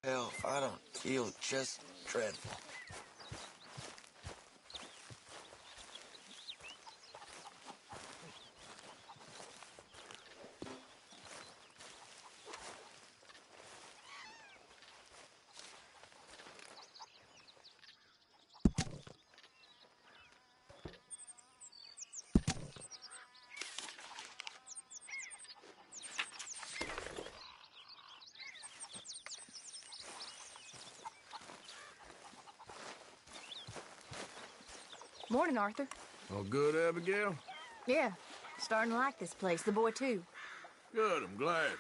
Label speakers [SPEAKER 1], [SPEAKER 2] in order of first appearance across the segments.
[SPEAKER 1] Hell, if I don't feel just dreadful.
[SPEAKER 2] Morning, Arthur.
[SPEAKER 3] All good, Abigail?
[SPEAKER 2] Yeah, starting to like this place. The boy, too.
[SPEAKER 3] Good, I'm glad.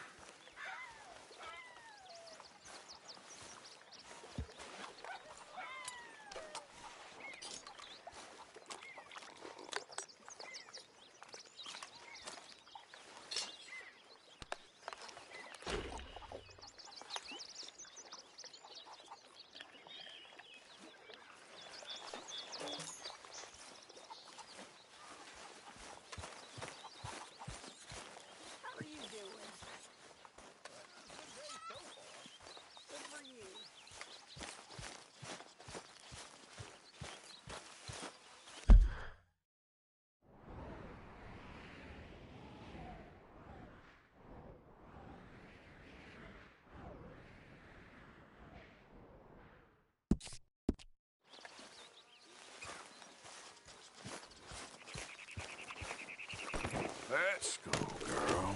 [SPEAKER 3] Let's go, girl.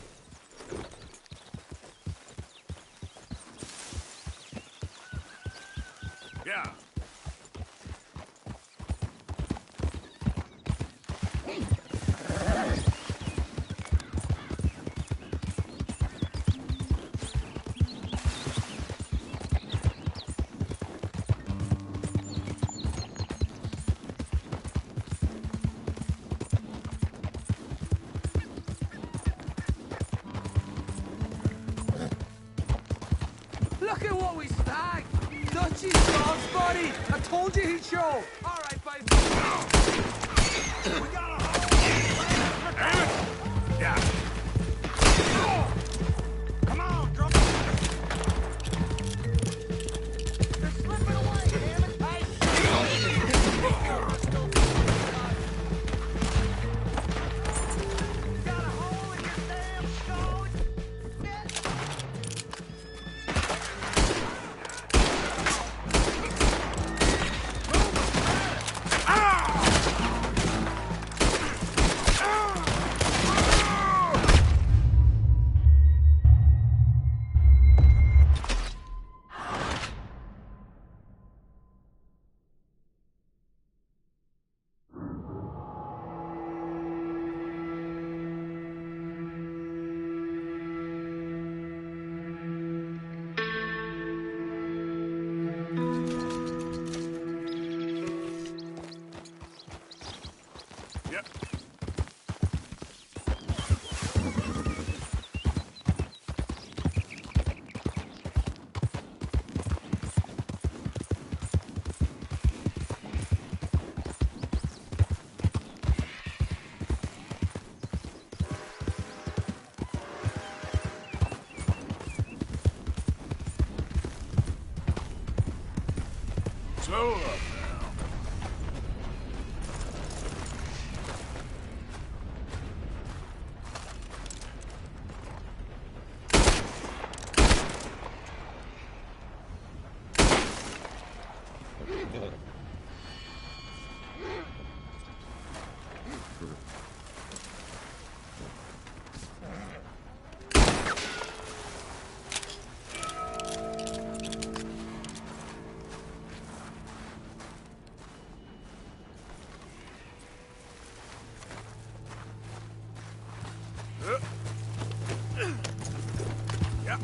[SPEAKER 3] Yeah.
[SPEAKER 4] Look at what we snagged! Dutchy's gone, buddy! I told you he'd show! Alright, baby! We got a hole!
[SPEAKER 3] Damn it! Yeah.
[SPEAKER 4] Come on, drop it! They're slipping away, damn it! Got a hole in your damn stone!
[SPEAKER 3] Yep. Slow up now. Yeah.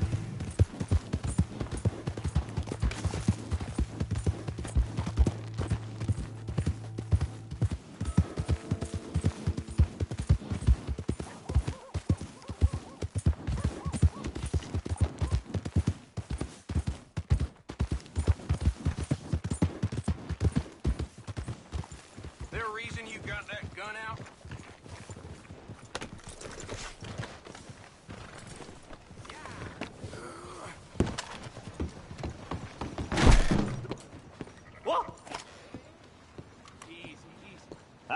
[SPEAKER 4] There a reason you got that gun out?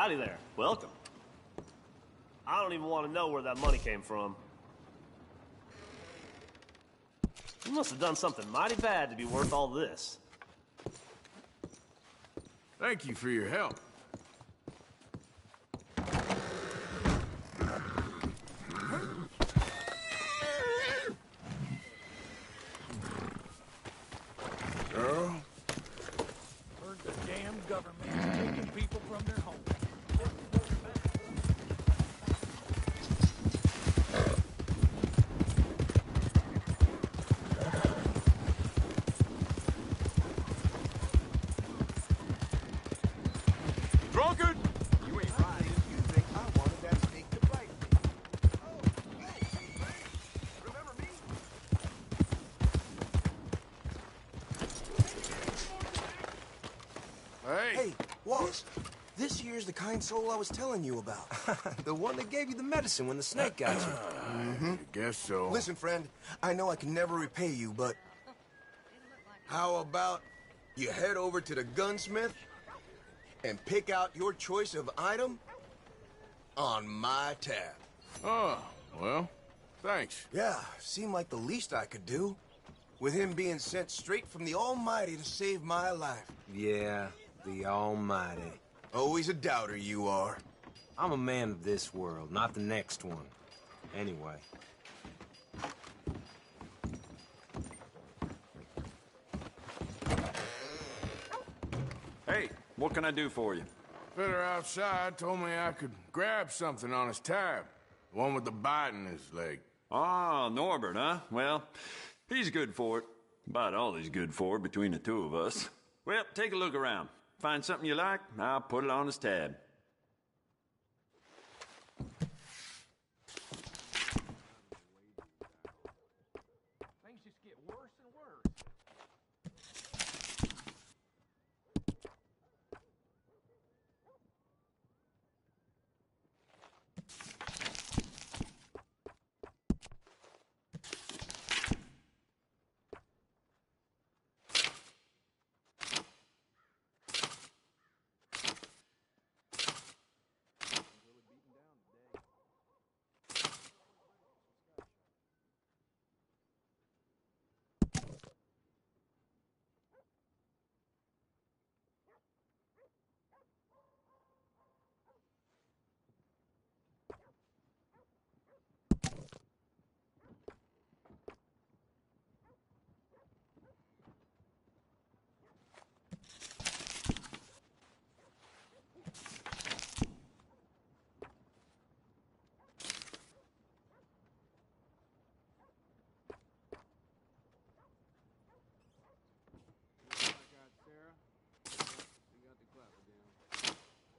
[SPEAKER 5] Howdy there. Welcome. I don't even want to know where that money came from. You must have done something mighty bad to be worth all this.
[SPEAKER 3] Thank you for your help. Girl?
[SPEAKER 4] Heard the damn government's taking people from their homes.
[SPEAKER 3] Drunkard?
[SPEAKER 6] You ain't right. You think I wanted that steak to bite me? Oh, hey, remember me?
[SPEAKER 3] Hey.
[SPEAKER 6] Hey, Wallace. This here's the kind soul I was telling you about. The one that gave you the medicine when the snake got you.
[SPEAKER 3] I guess so.
[SPEAKER 6] Listen, friend, I know I can never repay you, but how about you head over to the gunsmith and pick out your choice of item on my tab?
[SPEAKER 3] Oh, well, thanks.
[SPEAKER 6] Yeah, seemed like the least I could do, with him being sent straight from the Almighty to save my life.
[SPEAKER 7] Yeah, the Almighty.
[SPEAKER 6] Always a doubter you are.
[SPEAKER 7] I'm a man of this world, not the next one. Anyway.
[SPEAKER 8] Hey, what can I do for you?
[SPEAKER 3] Fitter outside told me I could grab something on his tab. The one with the bite in his leg.
[SPEAKER 8] Ah, Norbert, huh? Well, he's good for it. About all he's good for between the two of us. Well, take a look around. Find something you like, I'll put it on his tab.
[SPEAKER 4] Things just get worse and worse.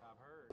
[SPEAKER 4] I've heard.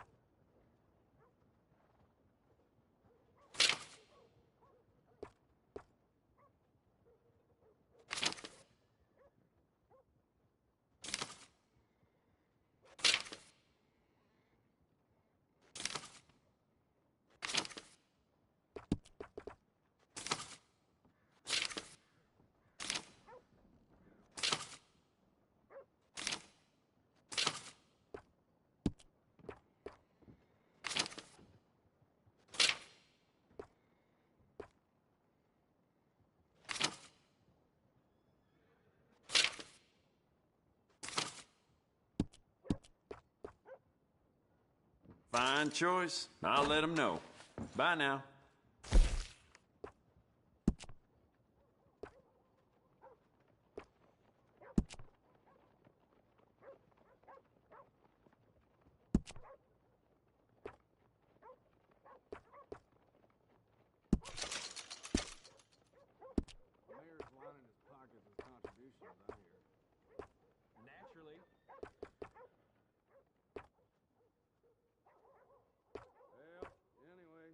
[SPEAKER 8] Fine choice. I'll let him know. Bye now.
[SPEAKER 4] Mayor's lining his pockets with contributions, I hear. Naturally. Well, anyway,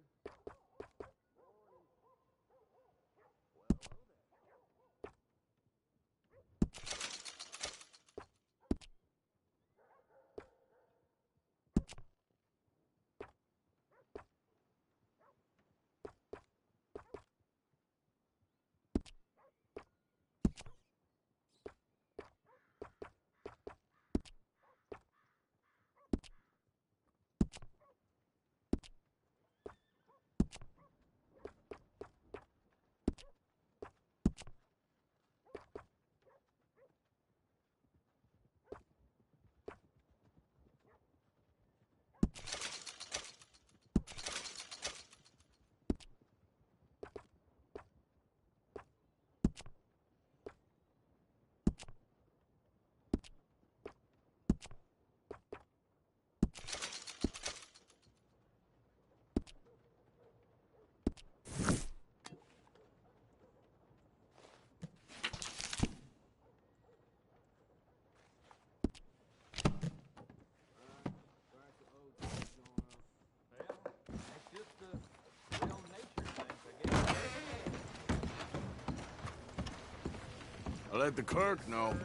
[SPEAKER 3] let the clerk know.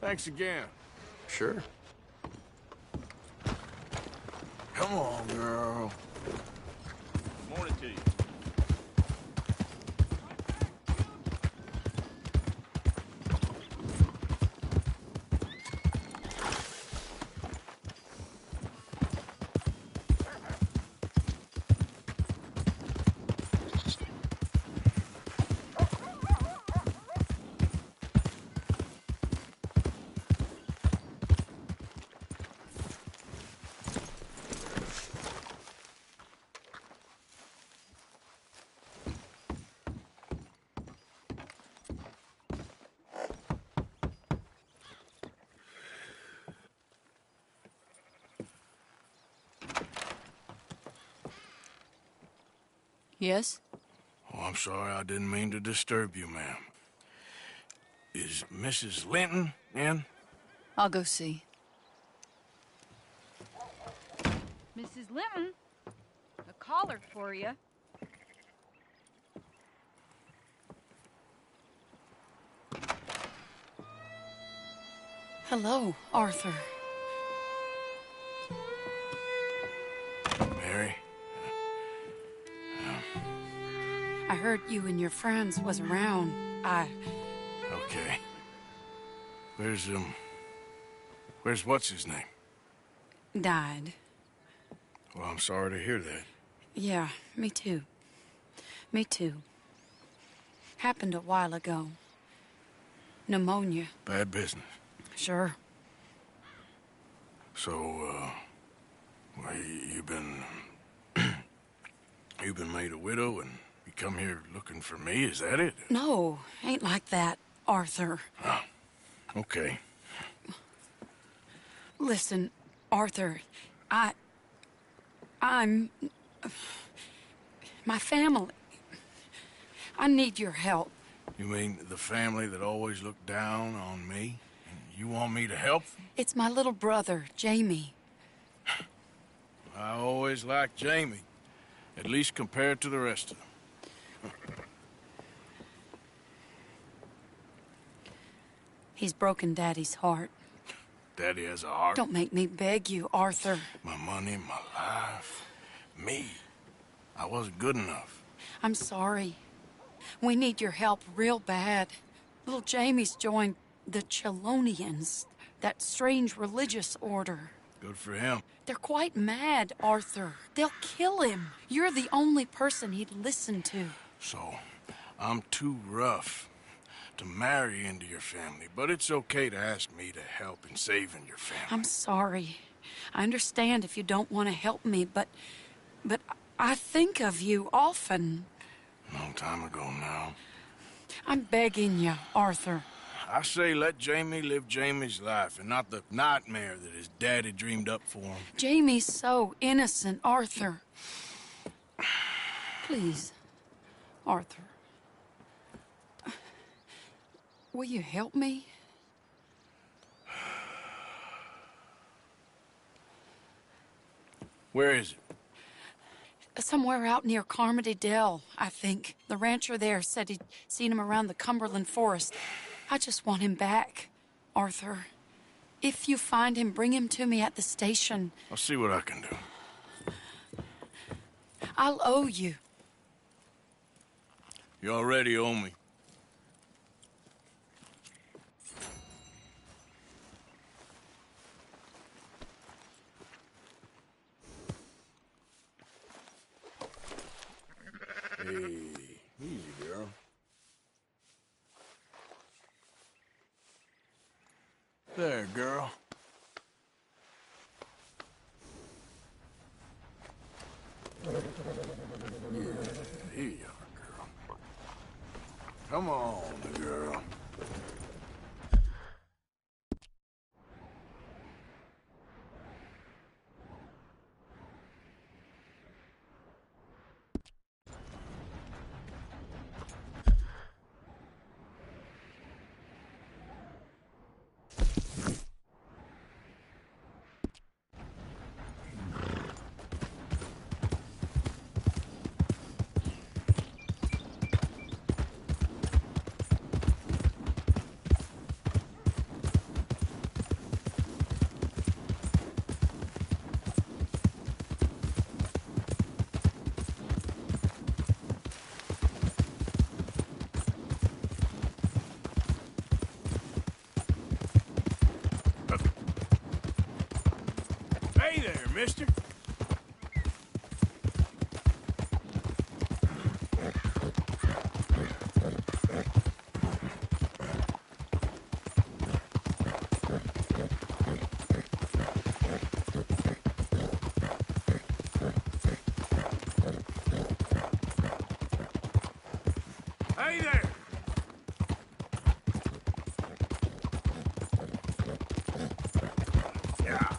[SPEAKER 3] Thanks again.
[SPEAKER 6] Sure.
[SPEAKER 3] Come on, girl.
[SPEAKER 5] Morning to you.
[SPEAKER 2] Yes?
[SPEAKER 3] Oh, I'm sorry. I didn't mean to disturb you, ma'am. Is Mrs. Linton in?
[SPEAKER 2] I'll go see. Mrs. Linton, a caller for you. Hello, Arthur.
[SPEAKER 3] Mary?
[SPEAKER 2] I heard you and your friends was around.
[SPEAKER 3] Okay. Where's what's his name?
[SPEAKER 2] Died.
[SPEAKER 3] Well, I'm sorry to hear that.
[SPEAKER 2] Yeah, me too. Me too. Happened a while ago. Pneumonia.
[SPEAKER 3] Bad business.
[SPEAKER 2] Sure.
[SPEAKER 3] So, well, you've been made a widow and you come here looking for me, is that it?
[SPEAKER 2] No, ain't like that, Arthur.
[SPEAKER 3] Oh, okay.
[SPEAKER 2] Listen, Arthur, I'm... my family. I need your help.
[SPEAKER 3] You mean the family that always looked down on me? And you want me to help them?
[SPEAKER 2] It's my little brother, Jamie.
[SPEAKER 3] I always liked Jamie, at least compared to the rest of them.
[SPEAKER 2] He's broken Daddy's heart.
[SPEAKER 3] Daddy has a heart.
[SPEAKER 2] Don't make me beg you, Arthur.
[SPEAKER 3] My money, my life, me. I wasn't good enough.
[SPEAKER 2] I'm sorry. We need your help real bad. Little Jamie's joined the Chelonians, that strange religious order.
[SPEAKER 3] Good for him.
[SPEAKER 2] They're quite mad, Arthur. They'll kill him. You're the only person he'd listen to.
[SPEAKER 3] So, I'm too rough to marry into your family, but it's okay to ask me to help in saving your family.
[SPEAKER 2] I'm sorry. I understand if you don't want to help me, but I think of you often.
[SPEAKER 3] Long time ago now.
[SPEAKER 2] I'm begging you, Arthur.
[SPEAKER 3] I say let Jamie live Jamie's life and not the nightmare that his daddy dreamed up for him.
[SPEAKER 2] Jamie's so innocent, Arthur. Please, Arthur. Will you help me?
[SPEAKER 3] Where is it?
[SPEAKER 2] Somewhere out near Carmody Dell, I think. The rancher there said he'd seen him around the Cumberland Forest. I just want him back, Arthur. If you find him, bring him to me at the station.
[SPEAKER 3] I'll see what I can do.
[SPEAKER 2] I'll owe you.
[SPEAKER 3] You already owe me. Hey, easy, girl. There, girl. Yeah, here you are, girl. Come on, girl. mister? Hey there! Yeah.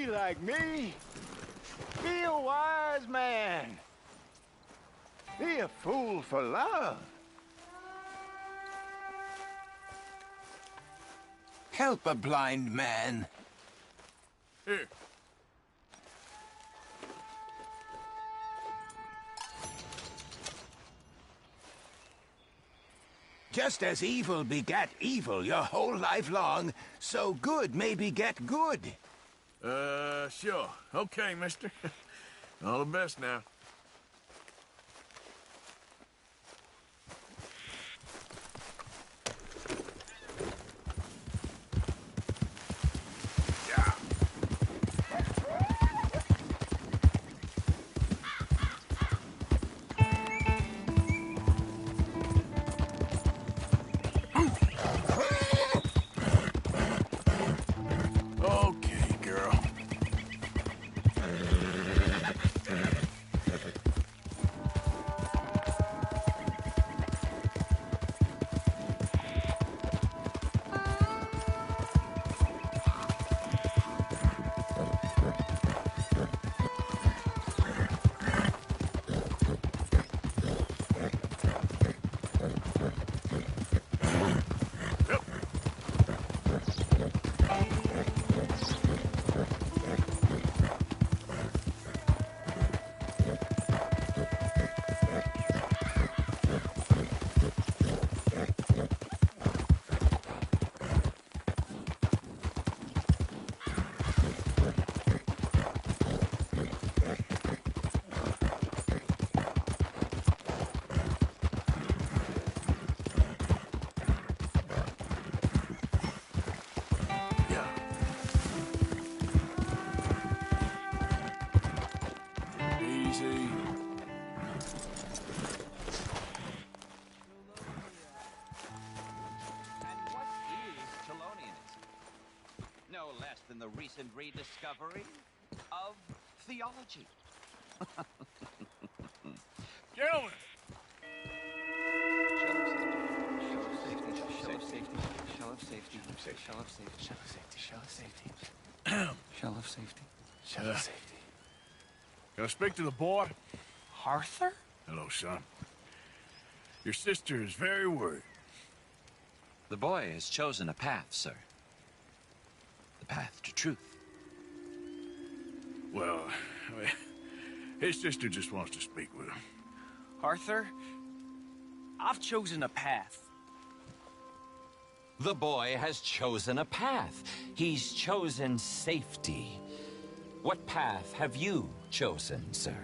[SPEAKER 9] Like me, be a wise man. Be a fool for love.
[SPEAKER 1] Help a blind man.
[SPEAKER 3] Here.
[SPEAKER 9] Just as evil begat evil your whole life long, so good may beget good.
[SPEAKER 3] Sure. Okay, mister. All the best now. Yeah. Okay, girl. Easy.
[SPEAKER 10] And what is Chelonianism? No less than the recent rediscovery of theology.
[SPEAKER 3] Gentlemen!
[SPEAKER 10] Shell of safety. Shell of safety. Shell of safety. Shell of safety. Shell of safety. Shell of safety. Shell of safety.
[SPEAKER 3] Can I speak to the boy?
[SPEAKER 2] Arthur?
[SPEAKER 3] Hello, son. Your sister is very worried.
[SPEAKER 10] The boy has chosen a path, sir. The path to truth.
[SPEAKER 3] Well, I mean, his sister just wants to speak with him.
[SPEAKER 11] Arthur, I've chosen a path.
[SPEAKER 10] The boy has chosen a path. He's chosen safety. What path have you chosen, sir?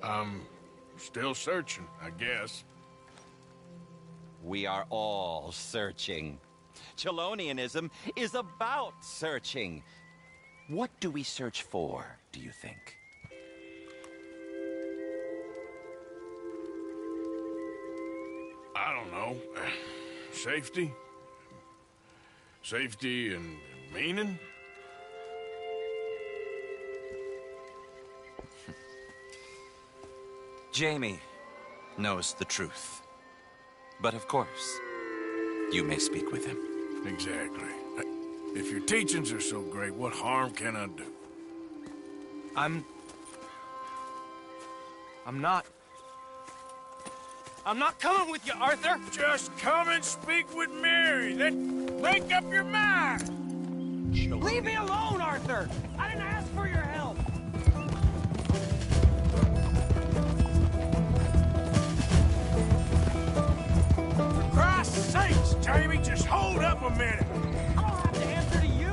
[SPEAKER 3] I'm still searching, I guess.
[SPEAKER 10] We are all searching. Chelonianism is about searching. What do we search for, do you think?
[SPEAKER 3] I don't know. Safety? Safety and meaning?
[SPEAKER 10] Jamie knows the truth. But of course, you may speak with him.
[SPEAKER 3] Exactly. If your teachings are so great, what harm can I do?
[SPEAKER 11] I'm not coming with you, Arthur!
[SPEAKER 3] Just come and speak with Mary, then make up your mind!
[SPEAKER 11] Leave me alone, Arthur! I didn't ask for your help!
[SPEAKER 3] For Christ's sakes, Jamie, just hold up a minute!
[SPEAKER 11] I don't have to answer to you!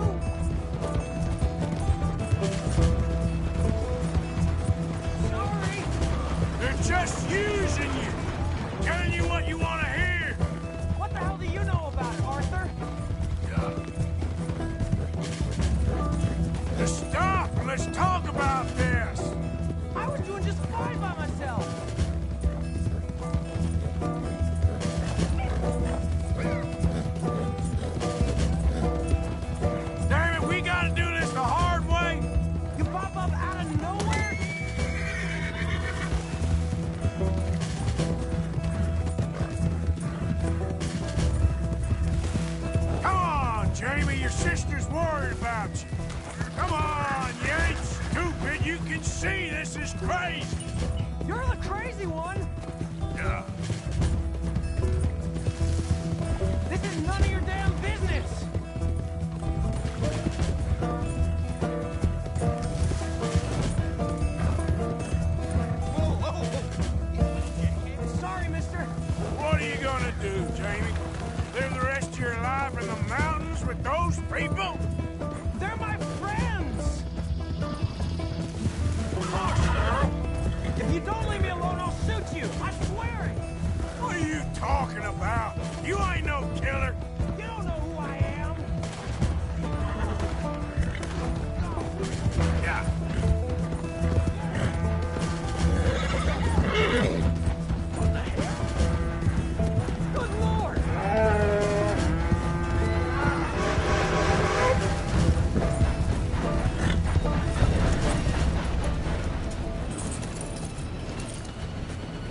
[SPEAKER 11] Sorry!
[SPEAKER 3] They're just using you! Telling you what you want to hear!
[SPEAKER 11] What the hell do you know about it, Arthur?
[SPEAKER 3] Just stop and let's talk about this!
[SPEAKER 11] I was doing just fine by myself!
[SPEAKER 3] Damn it, we gotta do this the hard way!
[SPEAKER 11] You pop up out of nowhere?
[SPEAKER 3] Come on, Jamie, your sister's worried about you. Come on, you ain't stupid. You can see this is crazy.
[SPEAKER 11] You're the crazy one!
[SPEAKER 3] Yeah.
[SPEAKER 11] This is none of your damn business! Sorry, mister.
[SPEAKER 3] What are you gonna do, Jamie? Live the rest of your life in the mountains with those people?
[SPEAKER 11] They're my friends! If you don't leave me alone, I'll shoot you! I swear it!
[SPEAKER 3] What are you talking about? You ain't no killer.
[SPEAKER 11] You don't know who I am!
[SPEAKER 3] Yeah.
[SPEAKER 11] What the hell? Good Lord!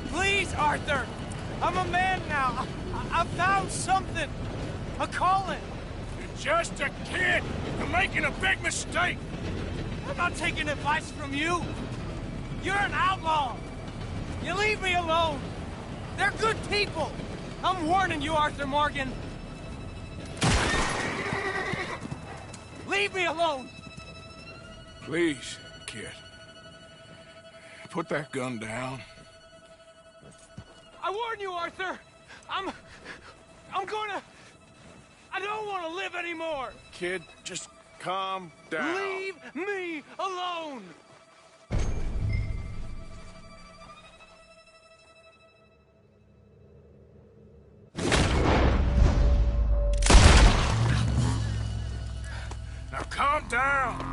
[SPEAKER 11] Please, Arthur! I'm a man now. I found something. A calling.
[SPEAKER 3] You're just a kid. You're making a big mistake.
[SPEAKER 11] I'm not taking advice from you. You're an outlaw. You leave me alone. They're good people. I'm warning you, Arthur Morgan. Leave me alone.
[SPEAKER 3] Please, kid. Put that gun down.
[SPEAKER 11] I warn you, Arthur. I'm gonna... I don't want to live anymore.
[SPEAKER 3] Kid, just calm down.
[SPEAKER 11] Leave me alone.
[SPEAKER 3] Now calm down.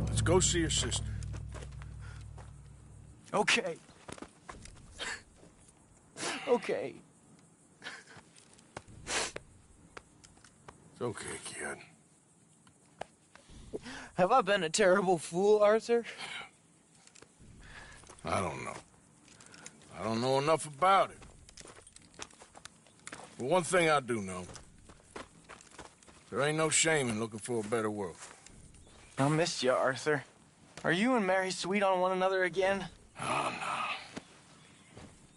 [SPEAKER 3] Let's go see your sister.
[SPEAKER 11] Okay. Okay.
[SPEAKER 3] It's okay, kid.
[SPEAKER 11] Have I been a terrible fool, Arthur?
[SPEAKER 3] I don't know. I don't know enough about it. But one thing I do know. There ain't no shame in looking for a better world.
[SPEAKER 11] I missed you, Arthur. Are you and Mary sweet on one another again?
[SPEAKER 3] Oh,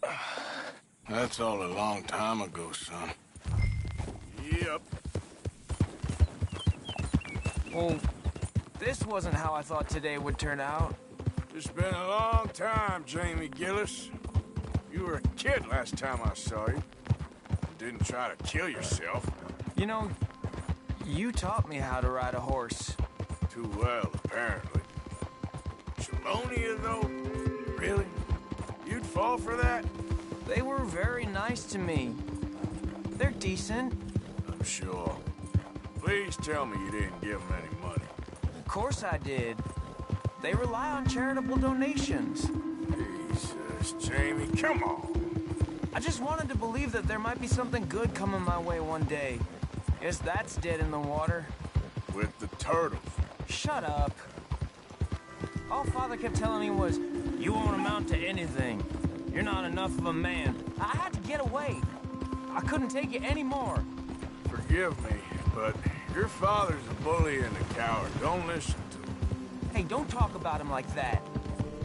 [SPEAKER 3] no. That's all a long time ago, son. Yep.
[SPEAKER 11] Well, this wasn't how I thought today would turn out.
[SPEAKER 3] It's been a long time, Jamie Gillis. You were a kid last time I saw you. Didn't try to kill yourself.
[SPEAKER 11] You know, you taught me how to ride a horse.
[SPEAKER 3] Too well, apparently. Chelonia, though? Really? You'd fall for that?
[SPEAKER 11] They were very nice to me. They're decent.
[SPEAKER 3] I'm sure. Please tell me you didn't give them any money.
[SPEAKER 11] Of course I did. They rely on charitable donations.
[SPEAKER 3] Jesus, Jamie, come on.
[SPEAKER 11] I just wanted to believe that there might be something good coming my way one day. Guess that's dead in the water.
[SPEAKER 3] With the turtles.
[SPEAKER 11] Shut up. All Father kept telling me was, you won't amount to anything. You're not enough of a man. I had to get away. I couldn't take it anymore.
[SPEAKER 3] Forgive me, but your father's a bully and a coward. Don't listen to him.
[SPEAKER 11] Hey, don't talk about him like that.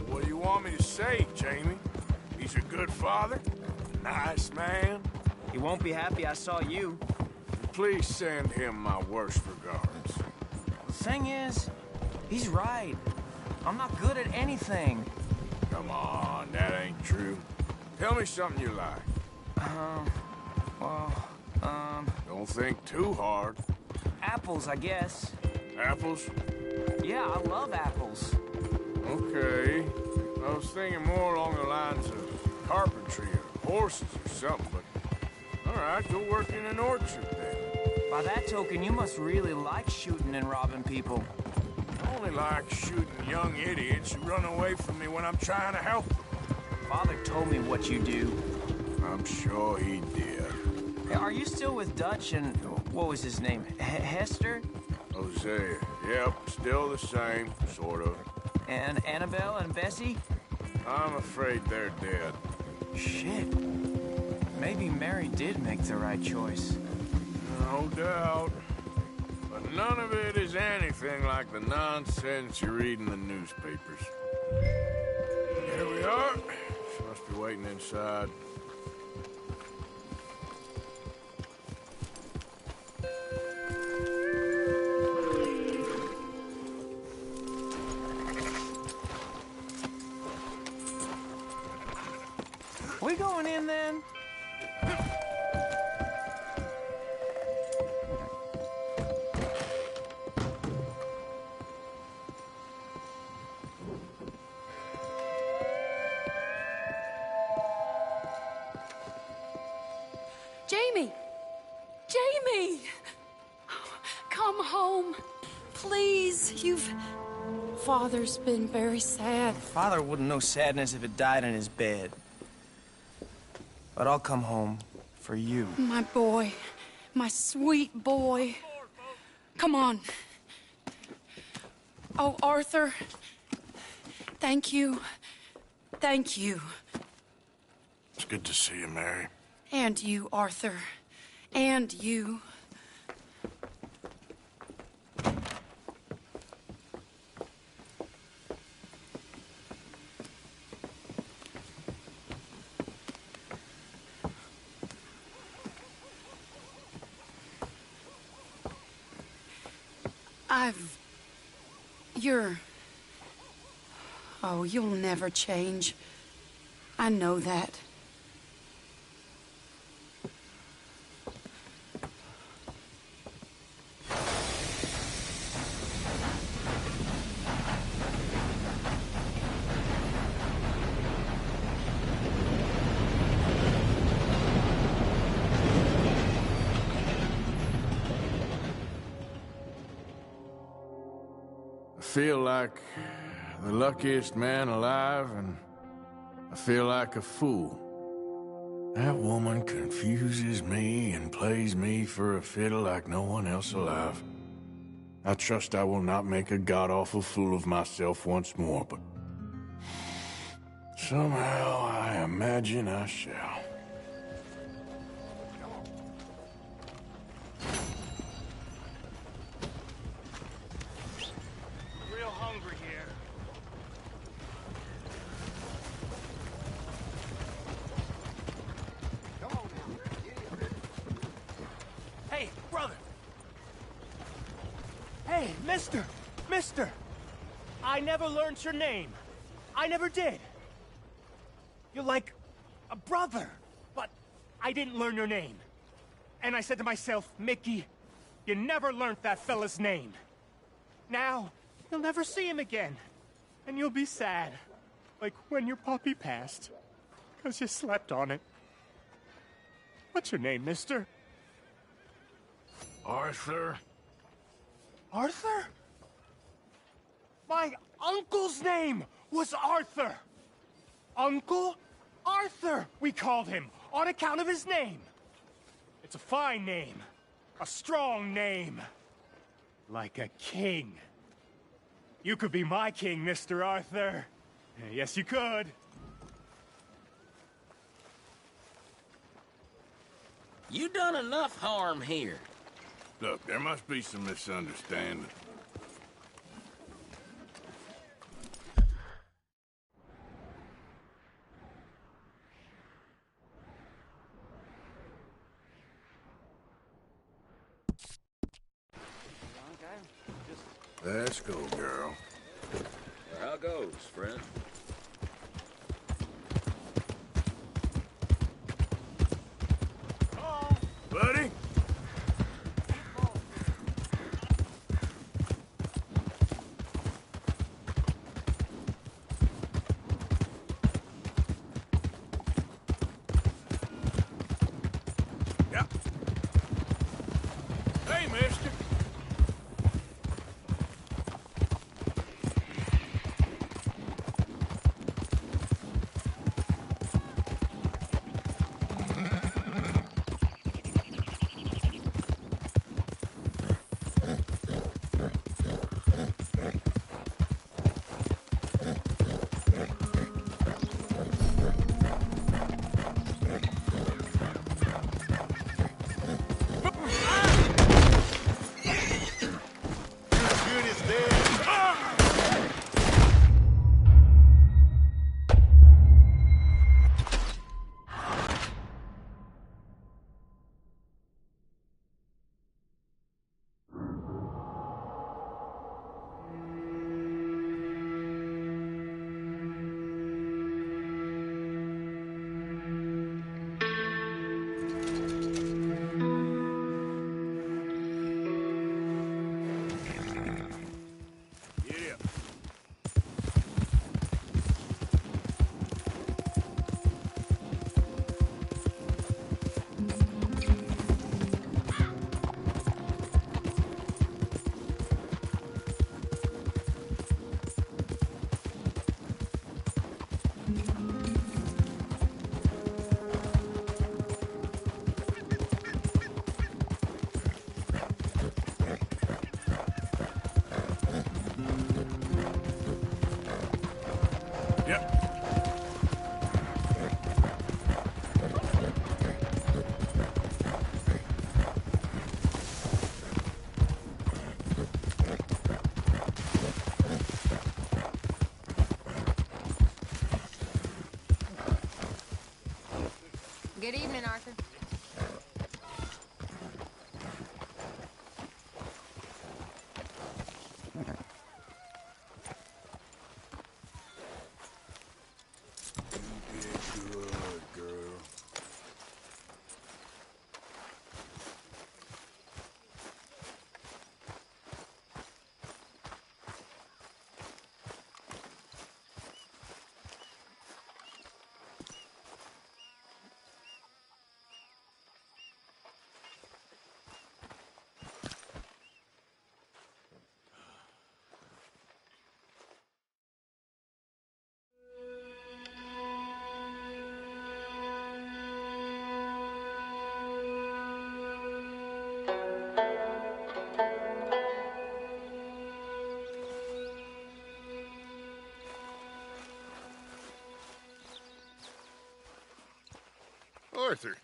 [SPEAKER 3] What do you want me to say, Jamie? He's a good father? Nice man?
[SPEAKER 11] He won't be happy I saw you.
[SPEAKER 3] Please send him my worst regards.
[SPEAKER 11] The thing is, he's right. I'm not good at anything.
[SPEAKER 3] Come on, that ain't true. Tell me something you like. Don't think too hard.
[SPEAKER 11] Apples, I guess.
[SPEAKER 3] Apples?
[SPEAKER 11] Yeah, I love apples.
[SPEAKER 3] Okay. I was thinking more along the lines of carpentry or horses or something, but... All right, go work in an orchard then.
[SPEAKER 11] By that token, you must really like shooting and robbing people.
[SPEAKER 3] I only like shooting young idiots who run away from me when I'm trying to help them.
[SPEAKER 11] Father told me what you do.
[SPEAKER 3] I'm sure he did.
[SPEAKER 11] Hey, are you still with Dutch and... what was his name? Hester?
[SPEAKER 3] Hosea. Yep, still the same, sort of.
[SPEAKER 11] And Annabelle and Bessie?
[SPEAKER 3] I'm afraid they're dead.
[SPEAKER 11] Shit. Maybe Mary did make the right choice.
[SPEAKER 3] No doubt. But none of it is anything like the nonsense you read in the newspapers. Here we are. She must be waiting inside.
[SPEAKER 11] We going in then?
[SPEAKER 2] Jamie! Jamie! Come home. Please, Father's been very sad.
[SPEAKER 11] Father wouldn't know sadness if it died in his bed. But I'll come home for you.
[SPEAKER 2] My boy. My sweet boy. Come on. Oh, Arthur. Thank you. Thank you.
[SPEAKER 3] It's good to see you, Mary.
[SPEAKER 2] And you, Arthur. And you. Oh, you'll never change. I know that.
[SPEAKER 3] I feel like the luckiest man alive, and I feel like a fool. That woman confuses me and plays me for a fiddle like no one else alive. I trust I will not make a god-awful fool of myself once more, but somehow I imagine I shall.
[SPEAKER 11] Mister! I never learned your name. I never did. You're like a brother, but I didn't learn your name. And I said to myself, Mickey, you never learned that fella's name. Now, you'll never see him again. And you'll be sad. Like when your puppy passed. 'Cause you slept on it. What's your name, mister?
[SPEAKER 3] Arthur.
[SPEAKER 11] Arthur? My uncle's name was Arthur. Uncle Arthur, we called him, on account of his name. It's a fine name. A strong name. Like a king. You could be my king, Mr. Arthur. Yes, you could.
[SPEAKER 12] You done enough harm here.
[SPEAKER 3] Look, there must be some misunderstanding. Let's go, girl.
[SPEAKER 8] How goes, friend?
[SPEAKER 3] Buddy? Yeah. Hey, mister.
[SPEAKER 12] Good evening, Arthur.
[SPEAKER 3] Arthur.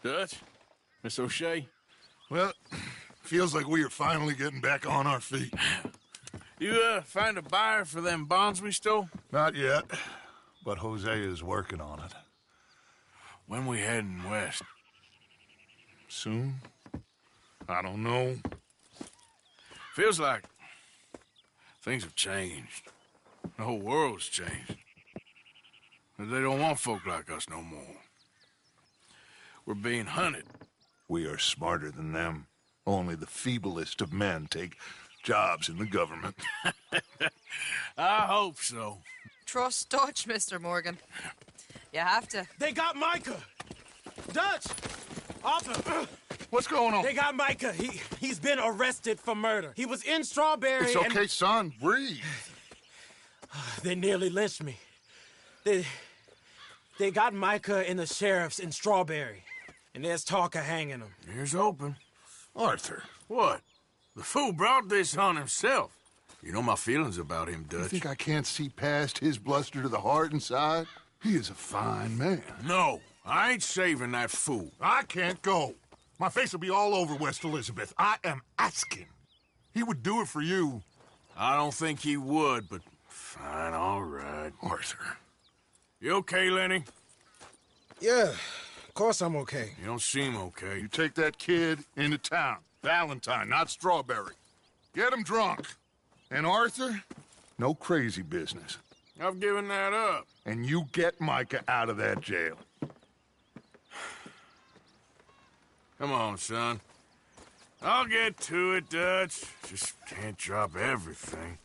[SPEAKER 3] Dutch? Miss O'Shea?
[SPEAKER 13] Well, feels like we are finally getting back on our feet.
[SPEAKER 3] You, find a buyer for them bonds we stole?
[SPEAKER 13] Not yet, but Jose is working on it.
[SPEAKER 3] When we heading west?
[SPEAKER 13] Soon? I don't know.
[SPEAKER 3] Feels like things have changed. The whole world's changed. They don't want folk like us no more. We're being hunted.
[SPEAKER 13] We are smarter than them. Only the feeblest of men take jobs in the government.
[SPEAKER 3] I hope so.
[SPEAKER 14] Trust Dutch, Mr. Morgan. You have to.
[SPEAKER 11] They got Micah! Dutch! Arthur!
[SPEAKER 13] What's going on?
[SPEAKER 11] They got Micah. He's been arrested for murder. He was in Strawberry.
[SPEAKER 13] It's okay, son. Breathe.
[SPEAKER 11] They nearly lynched me. They got Micah and the sheriffs in Strawberry. And there's talk of hanging him.
[SPEAKER 3] Here's open.
[SPEAKER 13] Arthur.
[SPEAKER 3] What? The fool brought this on himself. You know my feelings about him, Dutch.
[SPEAKER 13] You think I can't see past his bluster to the heart inside? He is a fine man.
[SPEAKER 3] No, I ain't saving that fool.
[SPEAKER 13] I can't go. My face will be all over West Elizabeth. I am asking. He would do it for you.
[SPEAKER 3] I don't think he would, but fine, all right.
[SPEAKER 13] Arthur.
[SPEAKER 3] You okay, Lenny?
[SPEAKER 15] Yeah, of course I'm okay.
[SPEAKER 3] You don't seem okay.
[SPEAKER 13] You take that kid into town. Valentine, not Strawberry. Get him drunk. And Arthur, no crazy business.
[SPEAKER 3] I've given that up.
[SPEAKER 13] And you get Micah out of that jail.
[SPEAKER 3] Come on, son. I'll get to it, Dutch. Just can't drop everything.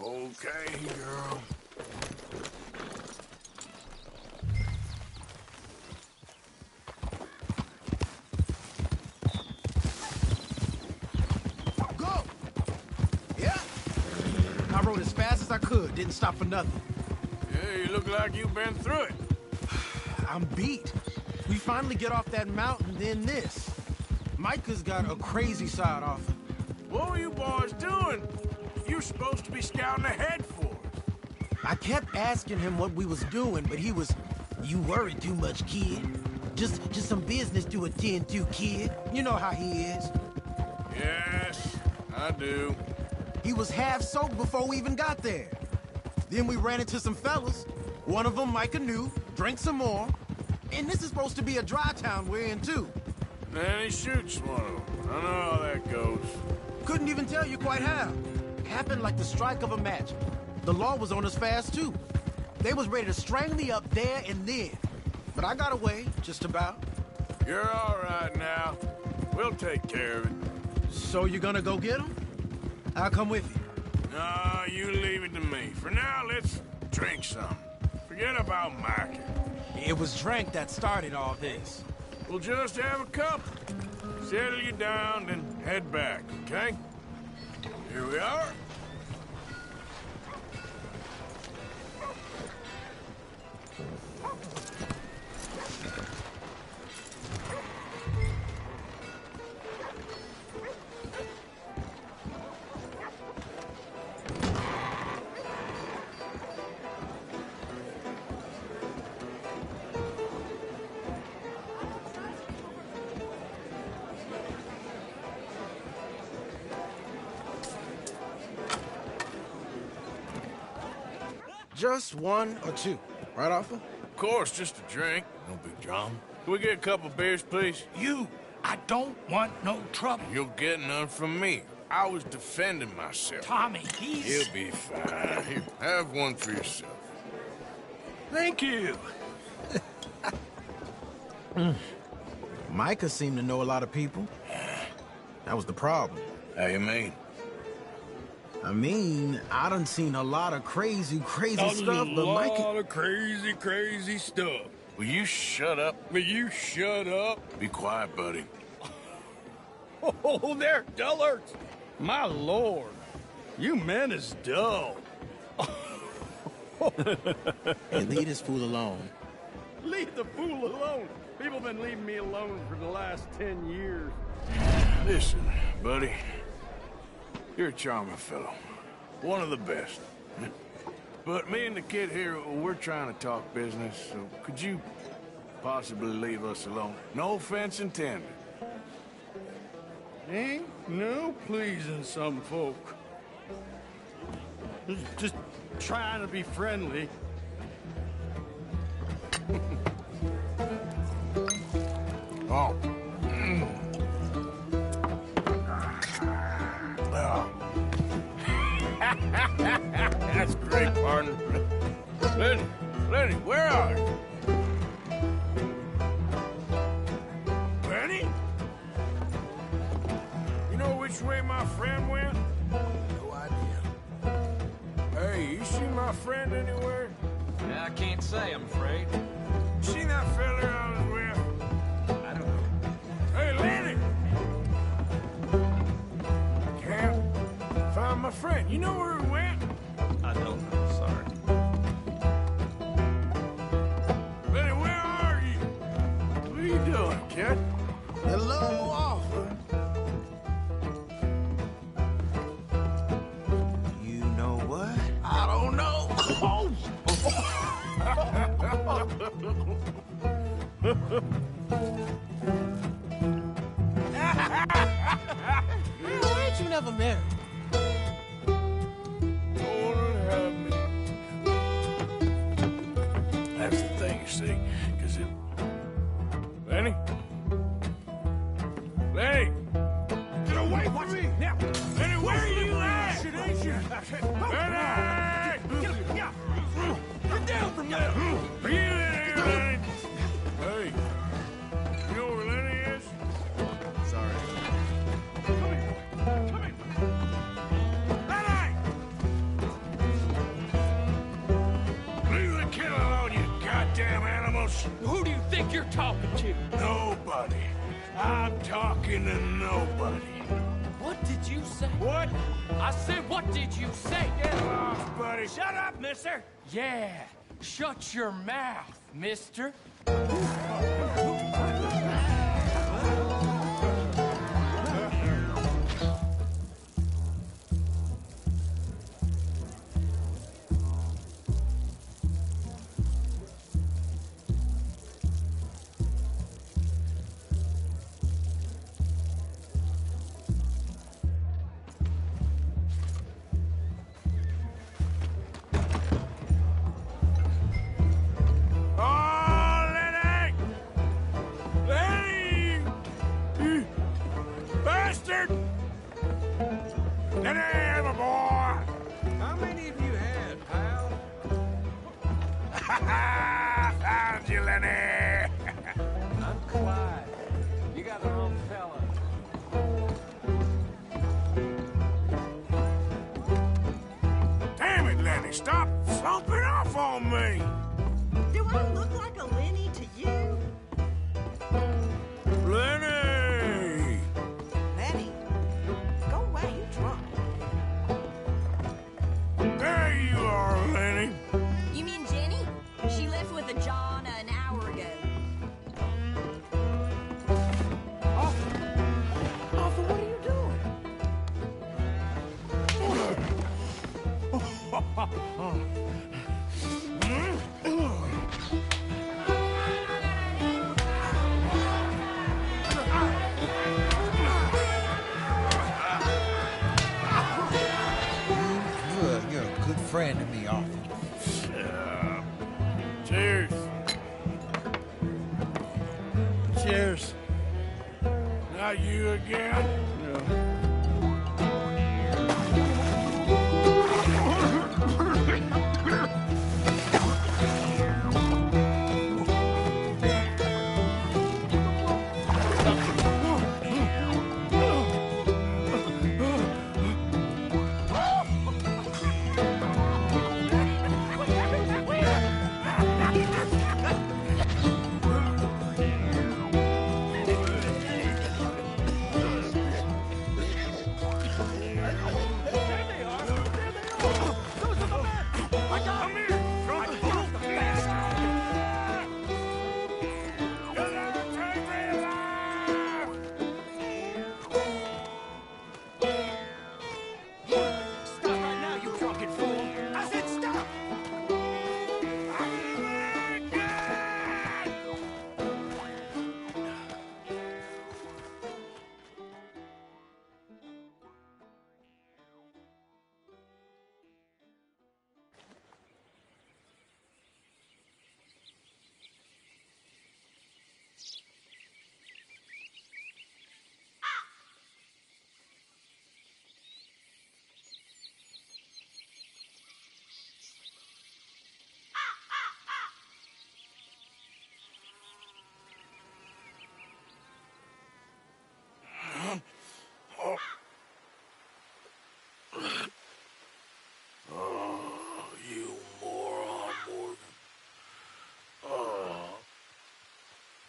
[SPEAKER 3] Okay, girl.
[SPEAKER 15] Go! Yeah. I rode as fast as I could, didn't stop for nothing.
[SPEAKER 3] Yeah, you look like you've been through it.
[SPEAKER 15] I'm beat. We finally get off that mountain, then this. Micah's got a crazy side off.
[SPEAKER 3] What were you boys doing? You're supposed to be scouting ahead for us.
[SPEAKER 15] I kept asking him what we was doing, but he was, "You worry too much, kid. Just some business to attend to, kid. You know how he is."
[SPEAKER 3] Yes, I do.
[SPEAKER 15] He was half soaked before we even got there. Then we ran into some fellas. One of them Micah knew, drank some more. And this is supposed to be a dry town we're in, too.
[SPEAKER 3] Then he shoots one of them. I know how that goes.
[SPEAKER 15] Couldn't even tell you quite how. Happened like the strike of a match. The law was on us fast, too. They was ready to strangle me up there and then. But I got away, just about.
[SPEAKER 3] You're all right now. We'll take care of it.
[SPEAKER 15] So you're gonna go get him? I'll come with you.
[SPEAKER 3] No, you leave it to me. For now, let's drink some. Forget about Micah.
[SPEAKER 15] It was drink that started all this.
[SPEAKER 3] We'll just have a couple. Settle you down, then head back, okay? Here we are.
[SPEAKER 15] Just one or two, right, Arthur?
[SPEAKER 3] Of course, just a drink. No big drama. Can we get a couple beers, please?
[SPEAKER 9] I don't want no trouble.
[SPEAKER 3] You'll get none from me. I was defending myself.
[SPEAKER 9] Tommy, he's...
[SPEAKER 3] He'll be fine. Here, have one for yourself.
[SPEAKER 9] Thank you.
[SPEAKER 15] Micah seemed to know a lot of people. That was the problem.
[SPEAKER 3] How you mean?
[SPEAKER 15] I mean, I done seen a lot of crazy stuff, but Micah...
[SPEAKER 3] A lot of crazy stuff. Will you shut up? Will you shut up? Be quiet, buddy.
[SPEAKER 16] Oh, they're dullards. My lord. You men is dull.
[SPEAKER 15] Hey, leave this fool alone.
[SPEAKER 16] Leave the fool alone. People been leaving me alone for the last 10 years.
[SPEAKER 3] Listen, buddy. You're a charming fellow. One of the best. But me and the kid here, we're trying to talk business, so could you possibly leave us alone? No offense intended.
[SPEAKER 16] Ain't no pleasing some folk. Just trying to be friendly.
[SPEAKER 3] Oh. That's great, partner. Lenny, where are you? Lenny? You know which way my friend went?
[SPEAKER 6] No idea.
[SPEAKER 3] Hey, you see my friend anywhere?
[SPEAKER 17] I can't say, I'm afraid.
[SPEAKER 3] See that fella I was with?
[SPEAKER 17] I don't know.
[SPEAKER 3] Hey, Lenny! Can't find my friend. You know where he went?
[SPEAKER 17] I don't know, sorry.
[SPEAKER 3] Lenny, where are you? What are you doing, kid?
[SPEAKER 15] Hello, Arthur. You know what?
[SPEAKER 9] I don't know.
[SPEAKER 15] Why ain't you never married?
[SPEAKER 3] That's the thing, you see, because it... Lenny? Lenny! Get away from me! Now! Lenny, where are you at? Shit, ain't you? Lenny! Get down from there! Are you in here, Lenny? Hey, you know where Lenny is? Sorry. Come here! Come here! Lenny! Leave the kid alone, you goddamn animals!
[SPEAKER 18] Who do you think you're talking to?
[SPEAKER 3] Nobody. I'm talking to nobody.
[SPEAKER 18] What did you say?
[SPEAKER 3] What?
[SPEAKER 18] I said, what did you say?
[SPEAKER 3] Get lost, buddy.
[SPEAKER 18] Shut up, mister. Yeah, shut your mouth, mister.
[SPEAKER 3] Oh, Lenny! Lenny! You bastard! Lenny, my boy!
[SPEAKER 6] How many of you had, pal?
[SPEAKER 3] Found you, Lenny!
[SPEAKER 16] I'm Clyde. You got the wrong fella.
[SPEAKER 3] Damn it, Lenny! Stop slumping off on me!
[SPEAKER 19] Do I look like a Lenny to you?
[SPEAKER 3] Lenny!
[SPEAKER 19] Lenny, go away, you drunk.
[SPEAKER 3] There you are, Lenny.
[SPEAKER 20] You mean Jenny? She left with a John an hour ago.
[SPEAKER 19] Arthur, what are you doing?
[SPEAKER 15] You're a good friend to me, Arthur.
[SPEAKER 3] Cheers.
[SPEAKER 15] Cheers.
[SPEAKER 3] Not you again?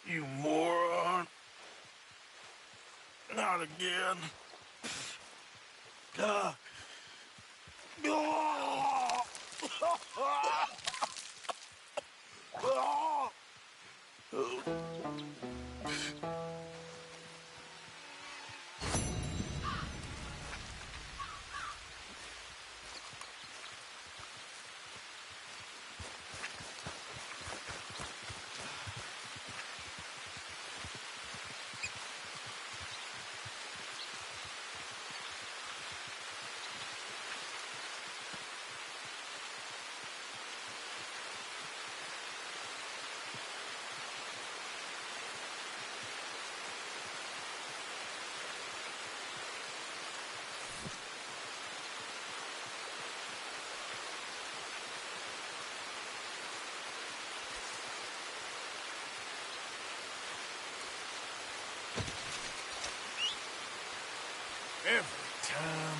[SPEAKER 3] You moron. Not again. Every time.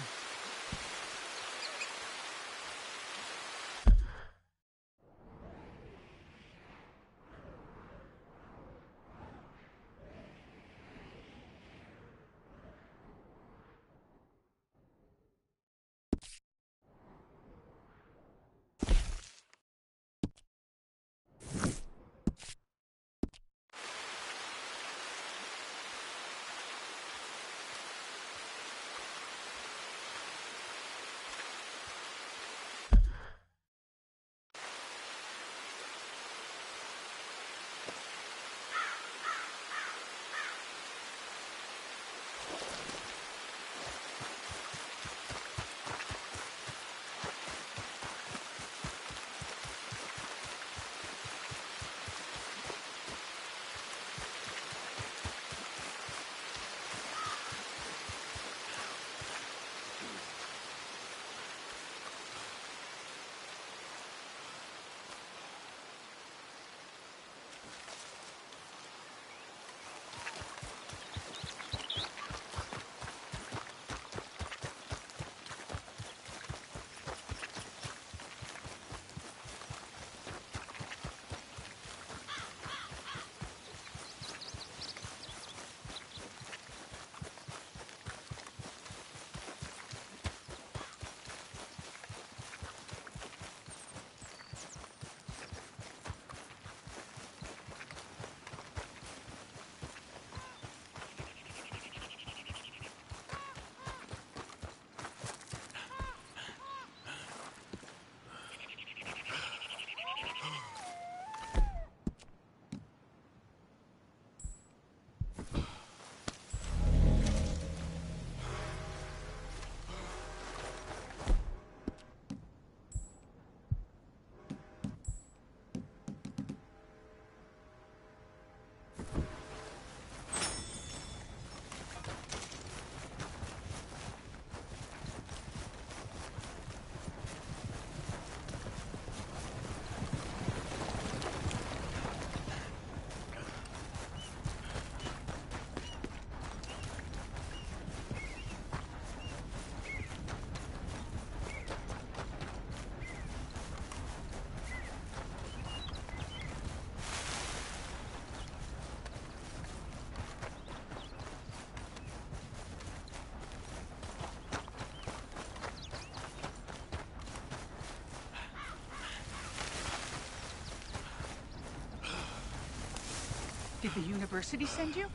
[SPEAKER 21] Did the university send you?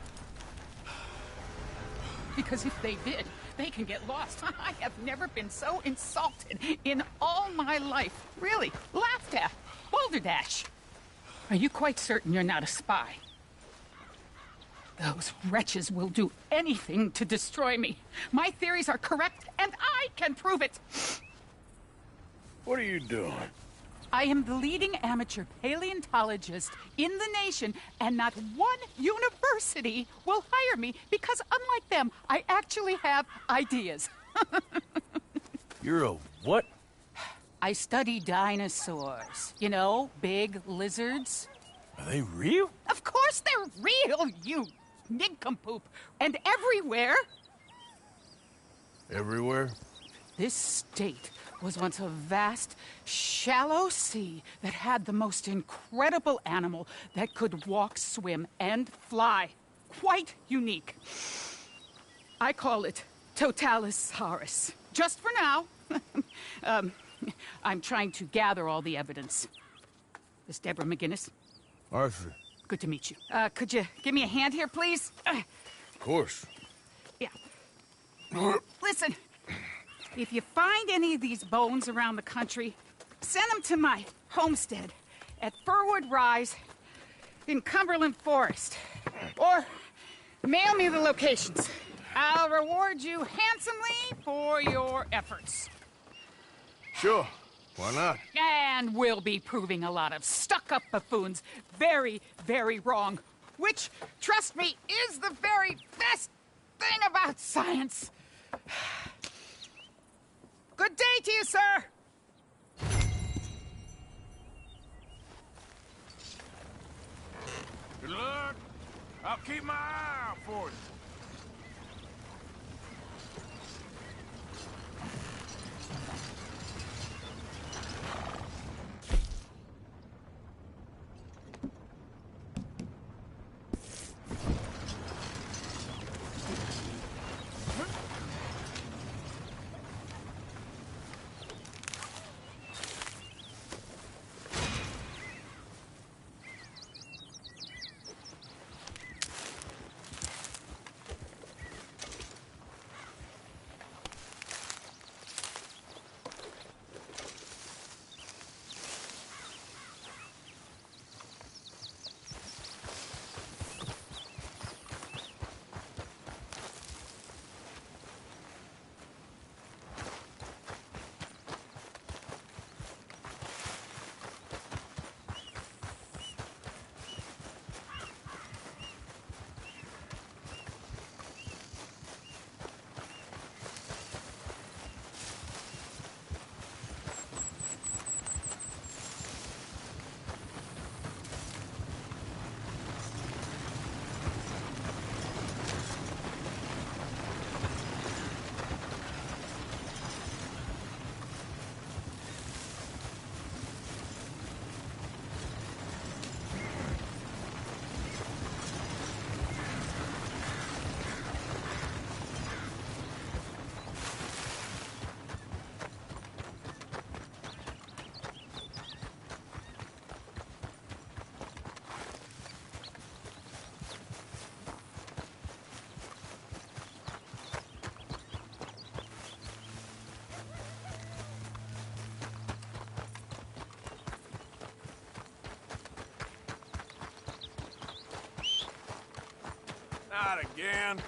[SPEAKER 21] Because if they did, they can get lost. I have never been so insulted in all my life. Really, laughed at. Balderdash. Are you quite certain you're not a spy? Those wretches will do anything to destroy me. My theories are correct, and I can prove it.
[SPEAKER 3] What are you doing?
[SPEAKER 21] I am the leading amateur paleontologist in the nation, and not one university will hire me because, unlike them, I actually have ideas.
[SPEAKER 3] You're a what?
[SPEAKER 21] I study dinosaurs. You know, big lizards.
[SPEAKER 3] Are they real?
[SPEAKER 21] Of course they're real, you nincompoop. And everywhere.
[SPEAKER 3] Everywhere?
[SPEAKER 21] This state was once a vast, shallow sea that had the most incredible animal that could walk, swim, and fly. Quite unique. I call it Totalisaurus. Just for now. I'm trying to gather all the evidence. This Deborah McGinnis.
[SPEAKER 3] Arthur.
[SPEAKER 21] Good to meet you. Could you give me a hand here, please?
[SPEAKER 3] Of course.
[SPEAKER 21] Yeah. Listen. If you find any of these bones around the country, send them to my homestead at Furwood Rise in Cumberland Forest. Or mail me the locations. I'll reward you handsomely for your efforts.
[SPEAKER 3] Sure. Why not?
[SPEAKER 21] And we'll be proving a lot of stuck-up buffoons very, very wrong. Which, trust me, is the very best thing about science. Good day to you, sir!
[SPEAKER 3] Good luck. I'll keep my eye out for you. Not again.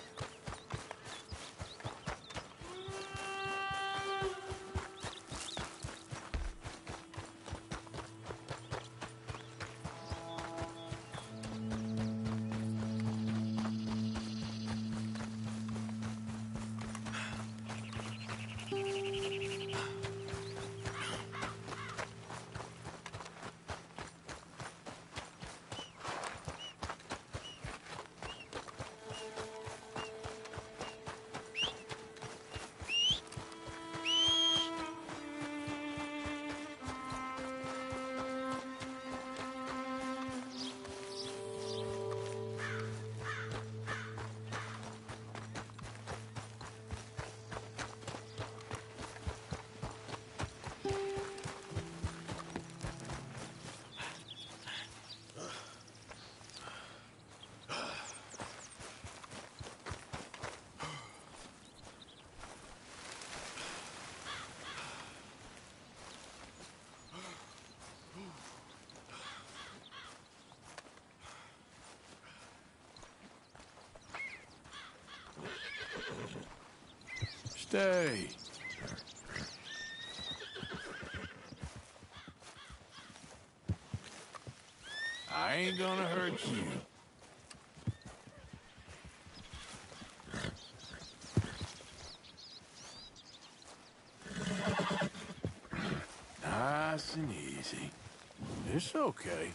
[SPEAKER 3] Stay. I ain't gonna hurt you. Nice and easy. It's okay.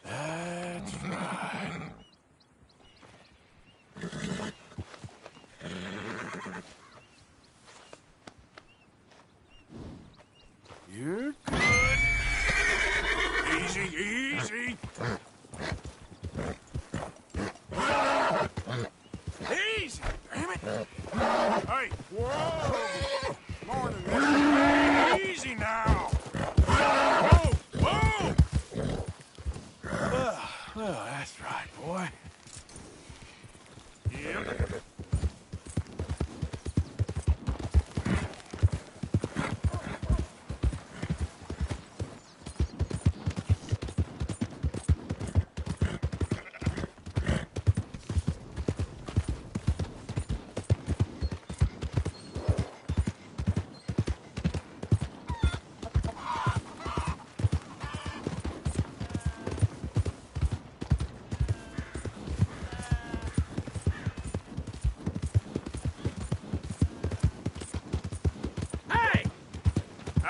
[SPEAKER 3] That's right. You're good. Easy, easy. Easy, damn it. Hey, whoa. Morning, hey, easy now. Whoa, whoa. Well, that's right, boy. Yep.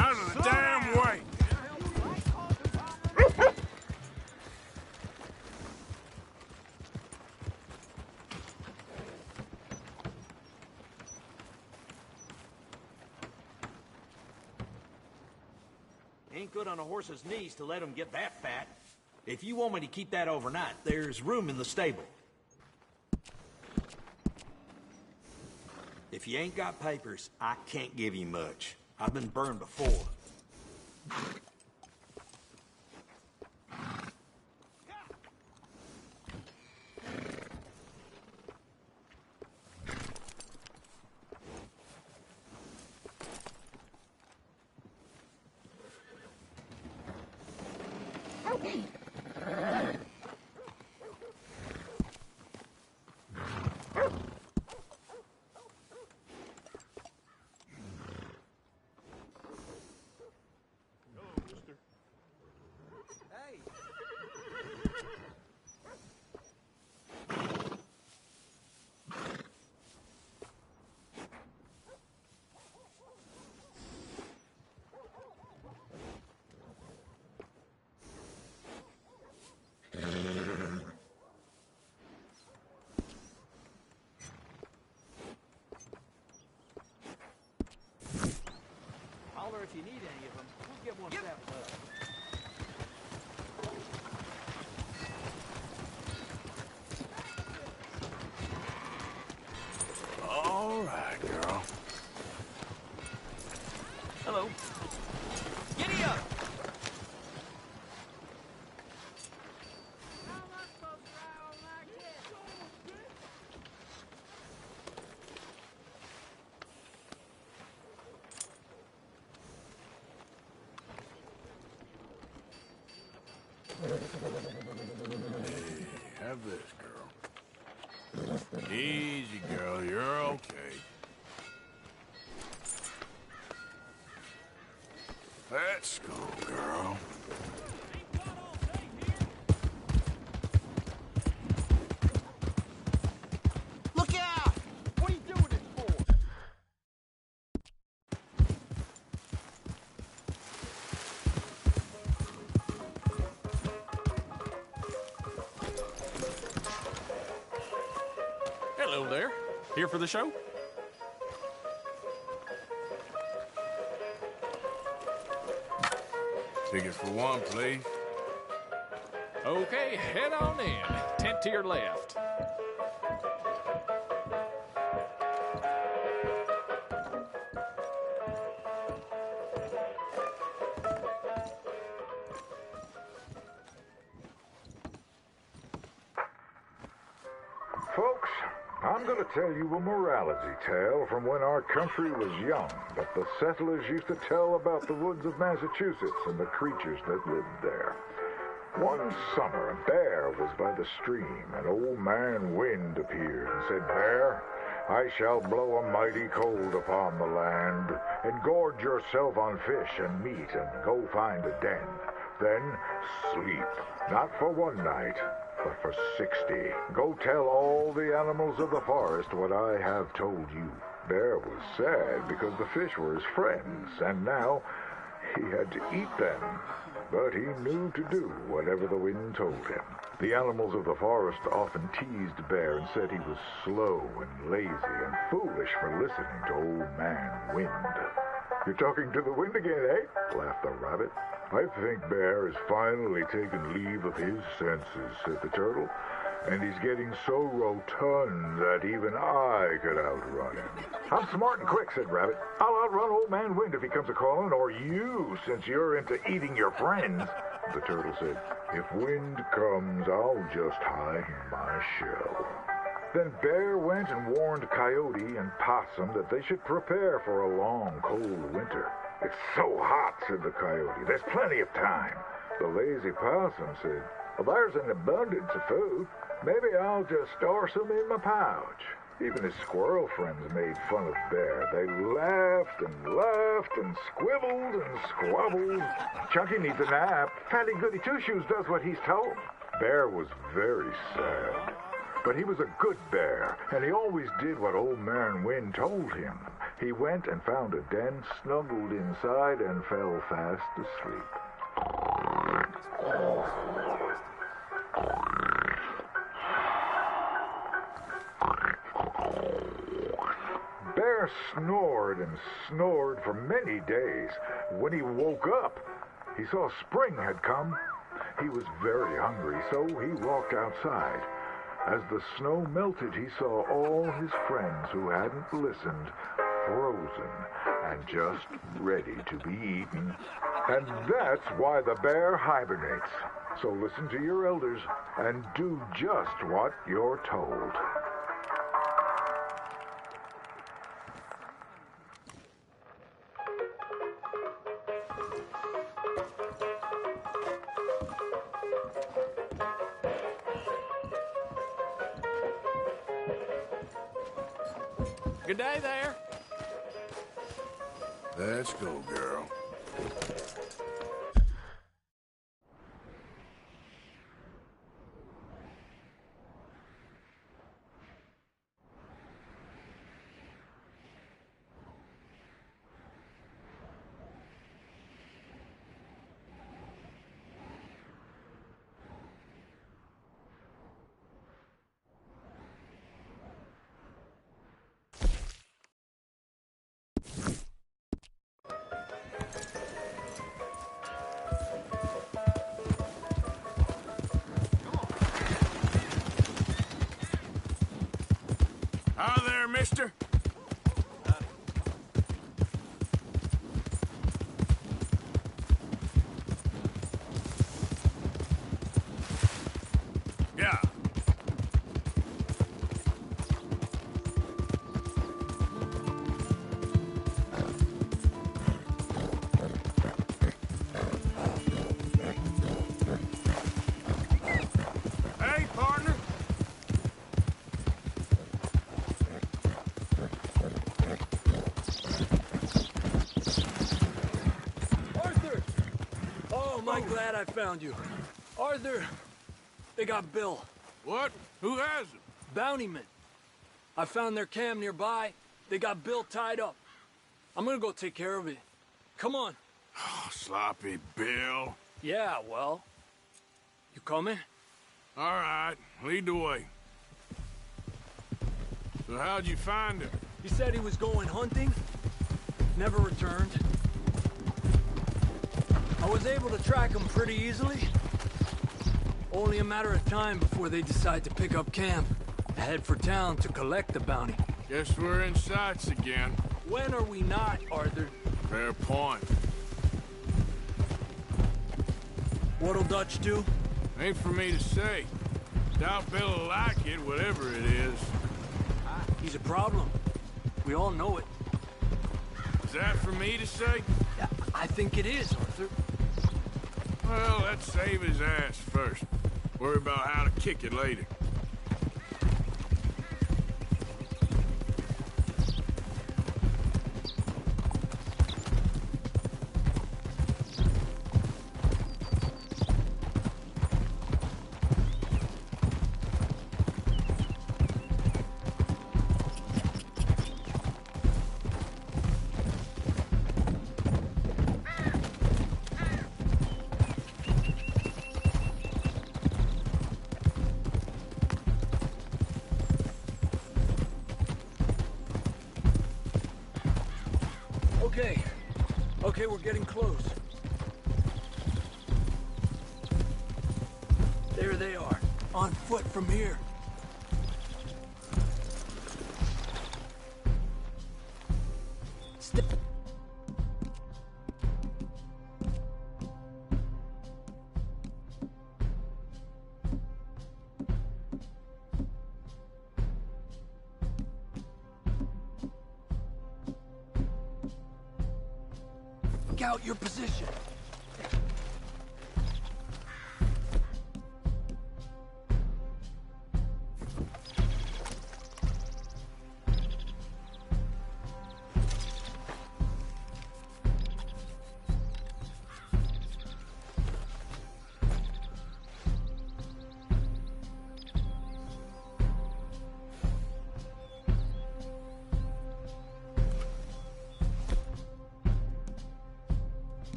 [SPEAKER 3] Out of the damn way!
[SPEAKER 7] Ain't good on a horse's knees to let him get that fat. If you want me to keep that overnight, there's room in the stable. If you ain't got papers, I can't give you much. I've been burned before. Holler if you need any of them. We'll get one sampled up.
[SPEAKER 3] All right, girl.
[SPEAKER 7] Hello. Giddy up!
[SPEAKER 3] Have this, girl. Easy, girl. You're okay. Let's go, girl.
[SPEAKER 15] Look out! What are you doing it for?
[SPEAKER 17] Hello there. Here for the show?
[SPEAKER 3] Tickets for one, please.
[SPEAKER 17] Okay, head on in. Tent to your left.
[SPEAKER 4] Folks, I'm going to tell you a morality tale from when our country was young that the settlers used to tell about the woods of Massachusetts and the creatures that lived there. One summer, a bear was by the stream, and Old Man Wind appeared and said, "Bear, I shall blow a mighty cold upon the land, and gorge yourself on fish and meat, and go find a den. Then sleep, not for one night, but for 60. Go tell all the animals of the forest what I have told you." Bear was sad because the fish were his friends, and now he had to eat them. But he knew to do whatever the wind told him. The animals of the forest often teased Bear and said he was slow and lazy and foolish for listening to Old Man Wind. "You're talking to the wind again, eh?" laughed the rabbit. "I think Bear has finally taken leave of his senses," said the turtle. "And he's getting so rotund that even I could outrun him." "I'm smart and quick," said Rabbit. "I'll outrun Old Man Wind if he comes a-calling, or you, since you're into eating your friends." The turtle said, "If Wind comes, I'll just hide in my shell." Then Bear went and warned Coyote and Possum that they should prepare for a long, cold winter. "It's so hot," said the Coyote. "There's plenty of time." The lazy Possum said, "Well, there's an abundance of food. Maybe I'll just store some in my pouch." Even his squirrel friends made fun of Bear. They laughed and laughed and squibbled and squabbled. "Chunky needs a nap. Fatty Goody Two-Shoes does what he's told." Bear was very sad. But he was a good bear, and he always did what Old Man Wind told him. He went and found a den, snuggled inside, and fell fast asleep. Bear snored and snored for many days. When he woke up, he saw spring had come. He was very hungry, so he walked outside. As the snow melted, he saw all his friends who hadn't listened, frozen and just ready to be eaten. And that's why the bear hibernates. So listen to your elders and do just what you're told.
[SPEAKER 17] Good day there.
[SPEAKER 3] Let's go, girl. Hi there, mister. Yeah.
[SPEAKER 5] am I glad I found you. Arthur, they got Bill.
[SPEAKER 3] What? Who has him?
[SPEAKER 5] Bountymen. I found their camp nearby. They got Bill tied up. I'm gonna go take care of it. Come on.
[SPEAKER 3] Oh, sloppy Bill.
[SPEAKER 5] Yeah, well. You coming?
[SPEAKER 3] All right, lead the way. So how'd you find him?
[SPEAKER 5] He said he was going hunting. Never returned. I was able to track him pretty easily. Only a matter of time before they decide to pick up camp. Head for town to collect the bounty.
[SPEAKER 3] Guess we're in sights again.
[SPEAKER 5] When are we not, Arthur?
[SPEAKER 3] Fair point.
[SPEAKER 5] What'll Dutch do?
[SPEAKER 3] Ain't for me to say. Doubt Bill'll like it, whatever it is.
[SPEAKER 5] He's a problem. We all know it.
[SPEAKER 3] Is that for me to say?
[SPEAKER 5] I think it is, Arthur.
[SPEAKER 3] Well, let's save his ass first. Worry about how to kick it later.
[SPEAKER 5] Okay, we're getting close. There they are, on foot from here. Out your position.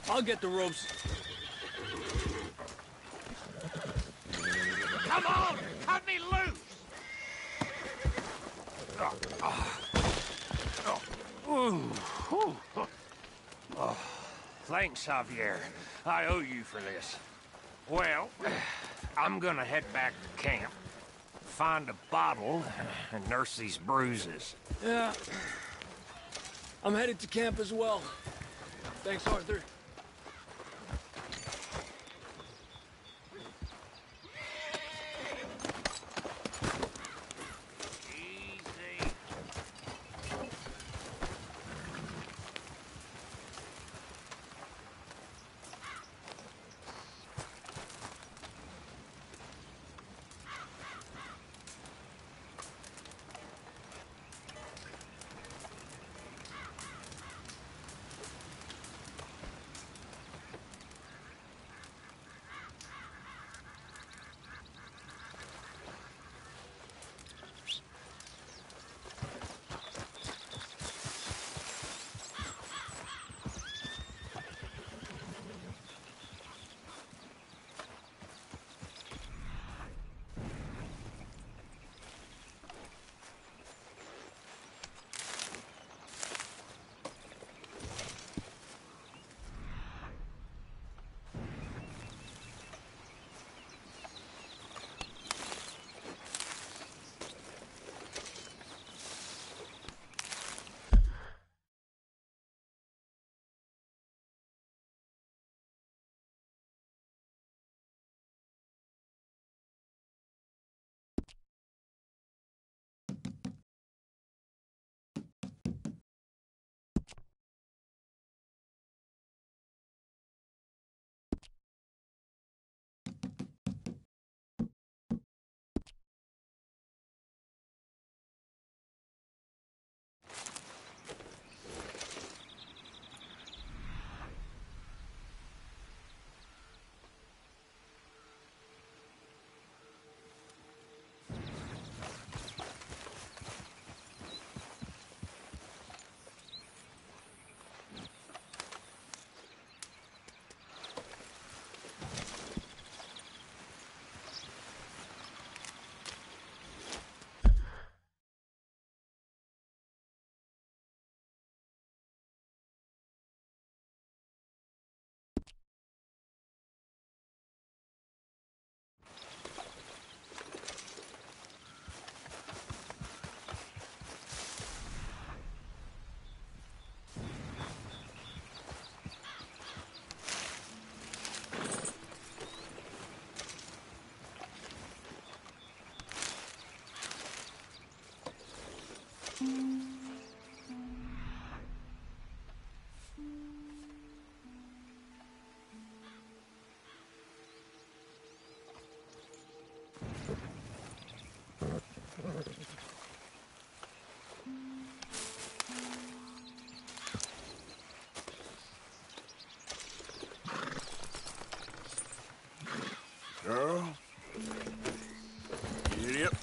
[SPEAKER 5] I'll get the ropes.
[SPEAKER 9] Come on! Cut me loose! Thanks, Javier. I owe you for this. Well, I'm gonna head back to camp, find a bottle, and nurse these bruises.
[SPEAKER 5] Yeah. I'm headed to camp as well. Thanks, Arthur.
[SPEAKER 3] Girl? Giddy up.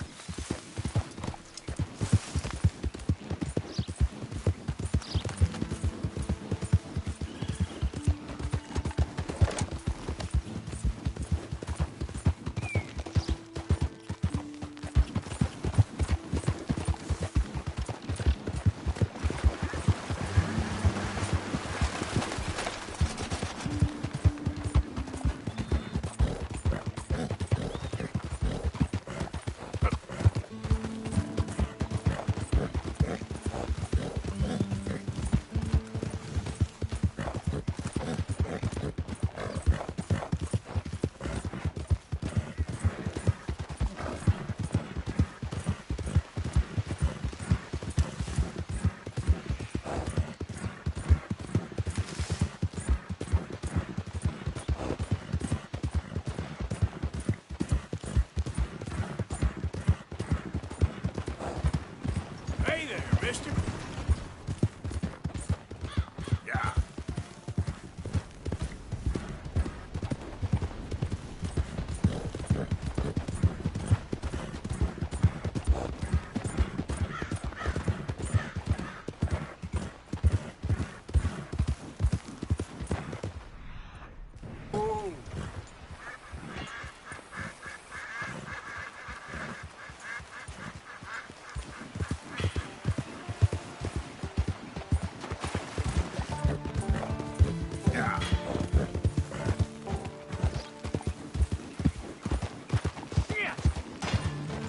[SPEAKER 3] Mister? Yeah.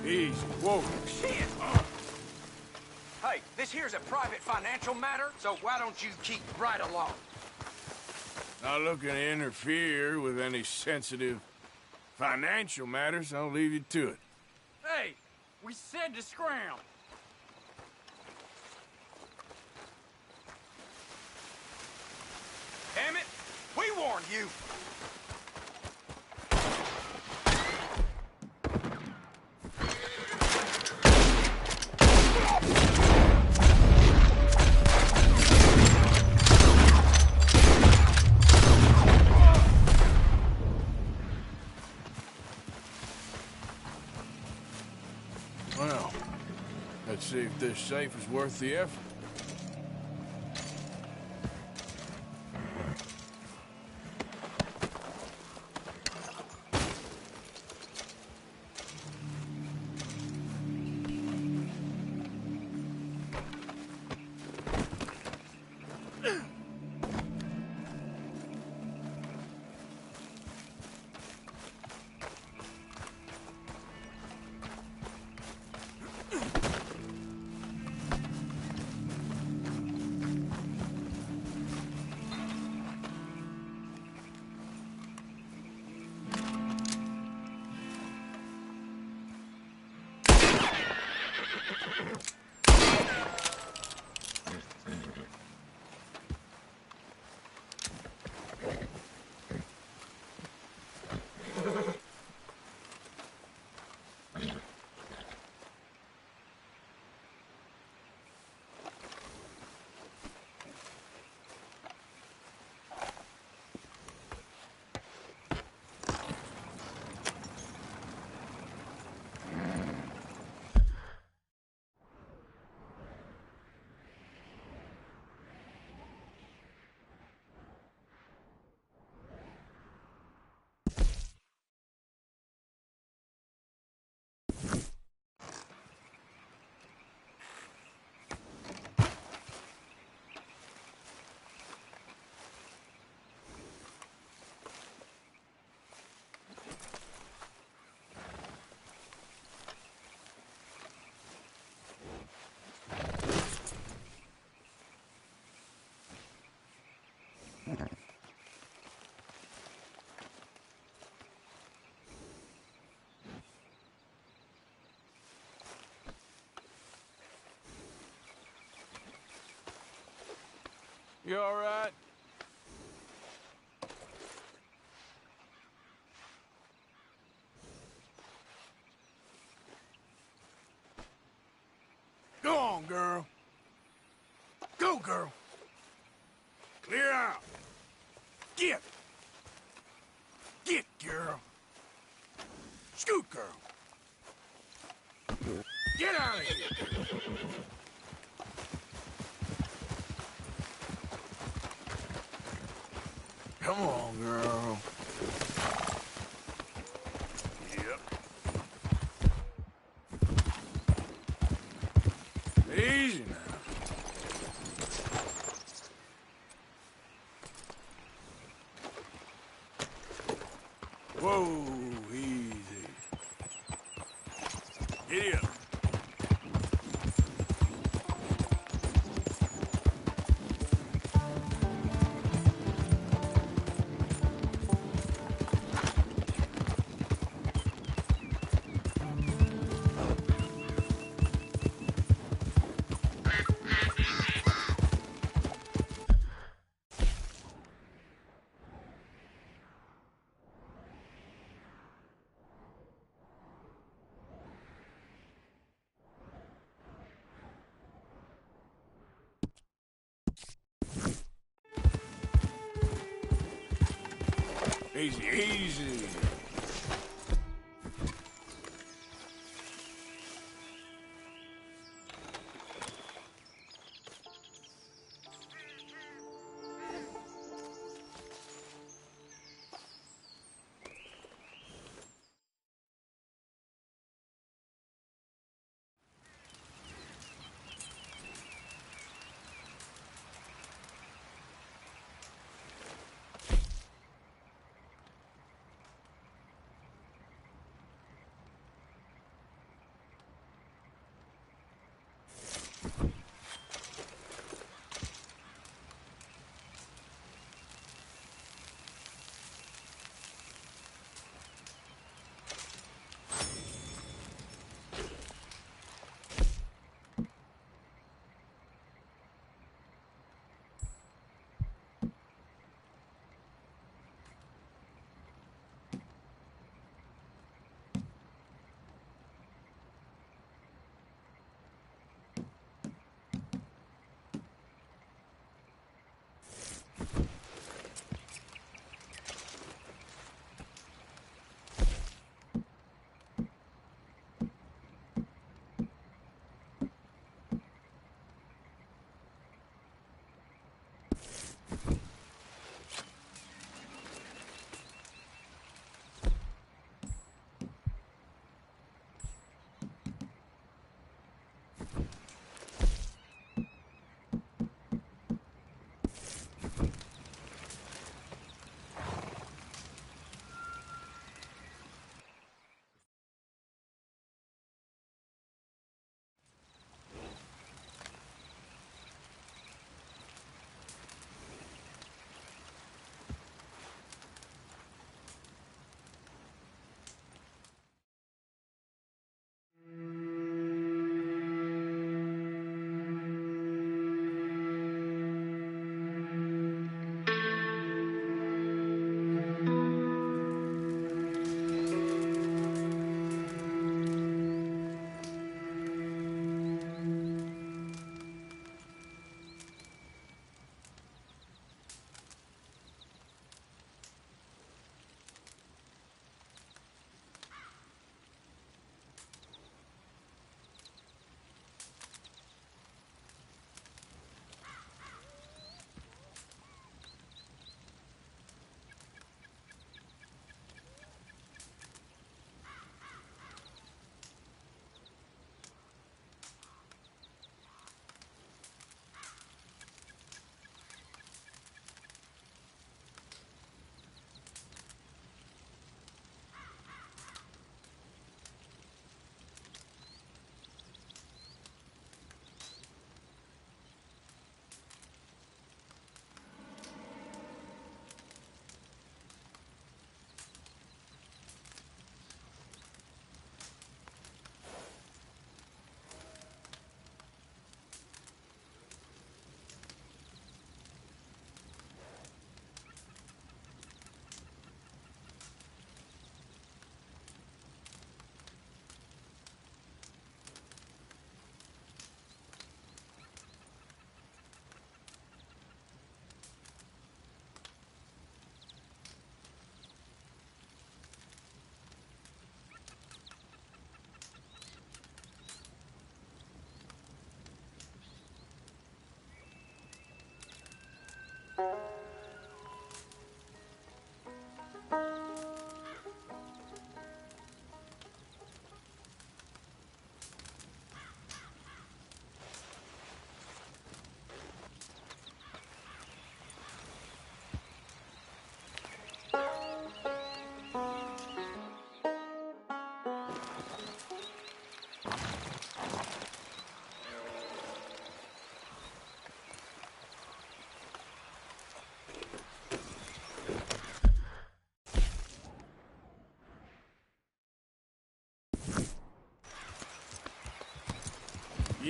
[SPEAKER 3] Easy. Whoa.
[SPEAKER 9] Shit! Hey, this here's a private financial matter, so why don't you keep right along?
[SPEAKER 3] Not looking to interfere with any sensitive financial matters. I'll leave you to it.
[SPEAKER 18] Hey, we said to scram.
[SPEAKER 9] Damn it! We warned you!
[SPEAKER 3] Well, let's see if this safe is worth the effort. You all right?
[SPEAKER 13] Go on, girl. Go, girl. Clear out. Get. Get, girl. Scoot, girl. Get out of here. Come on, girl. Yep. Easy now. Whoa, easy. Giddy up. Easy, easy.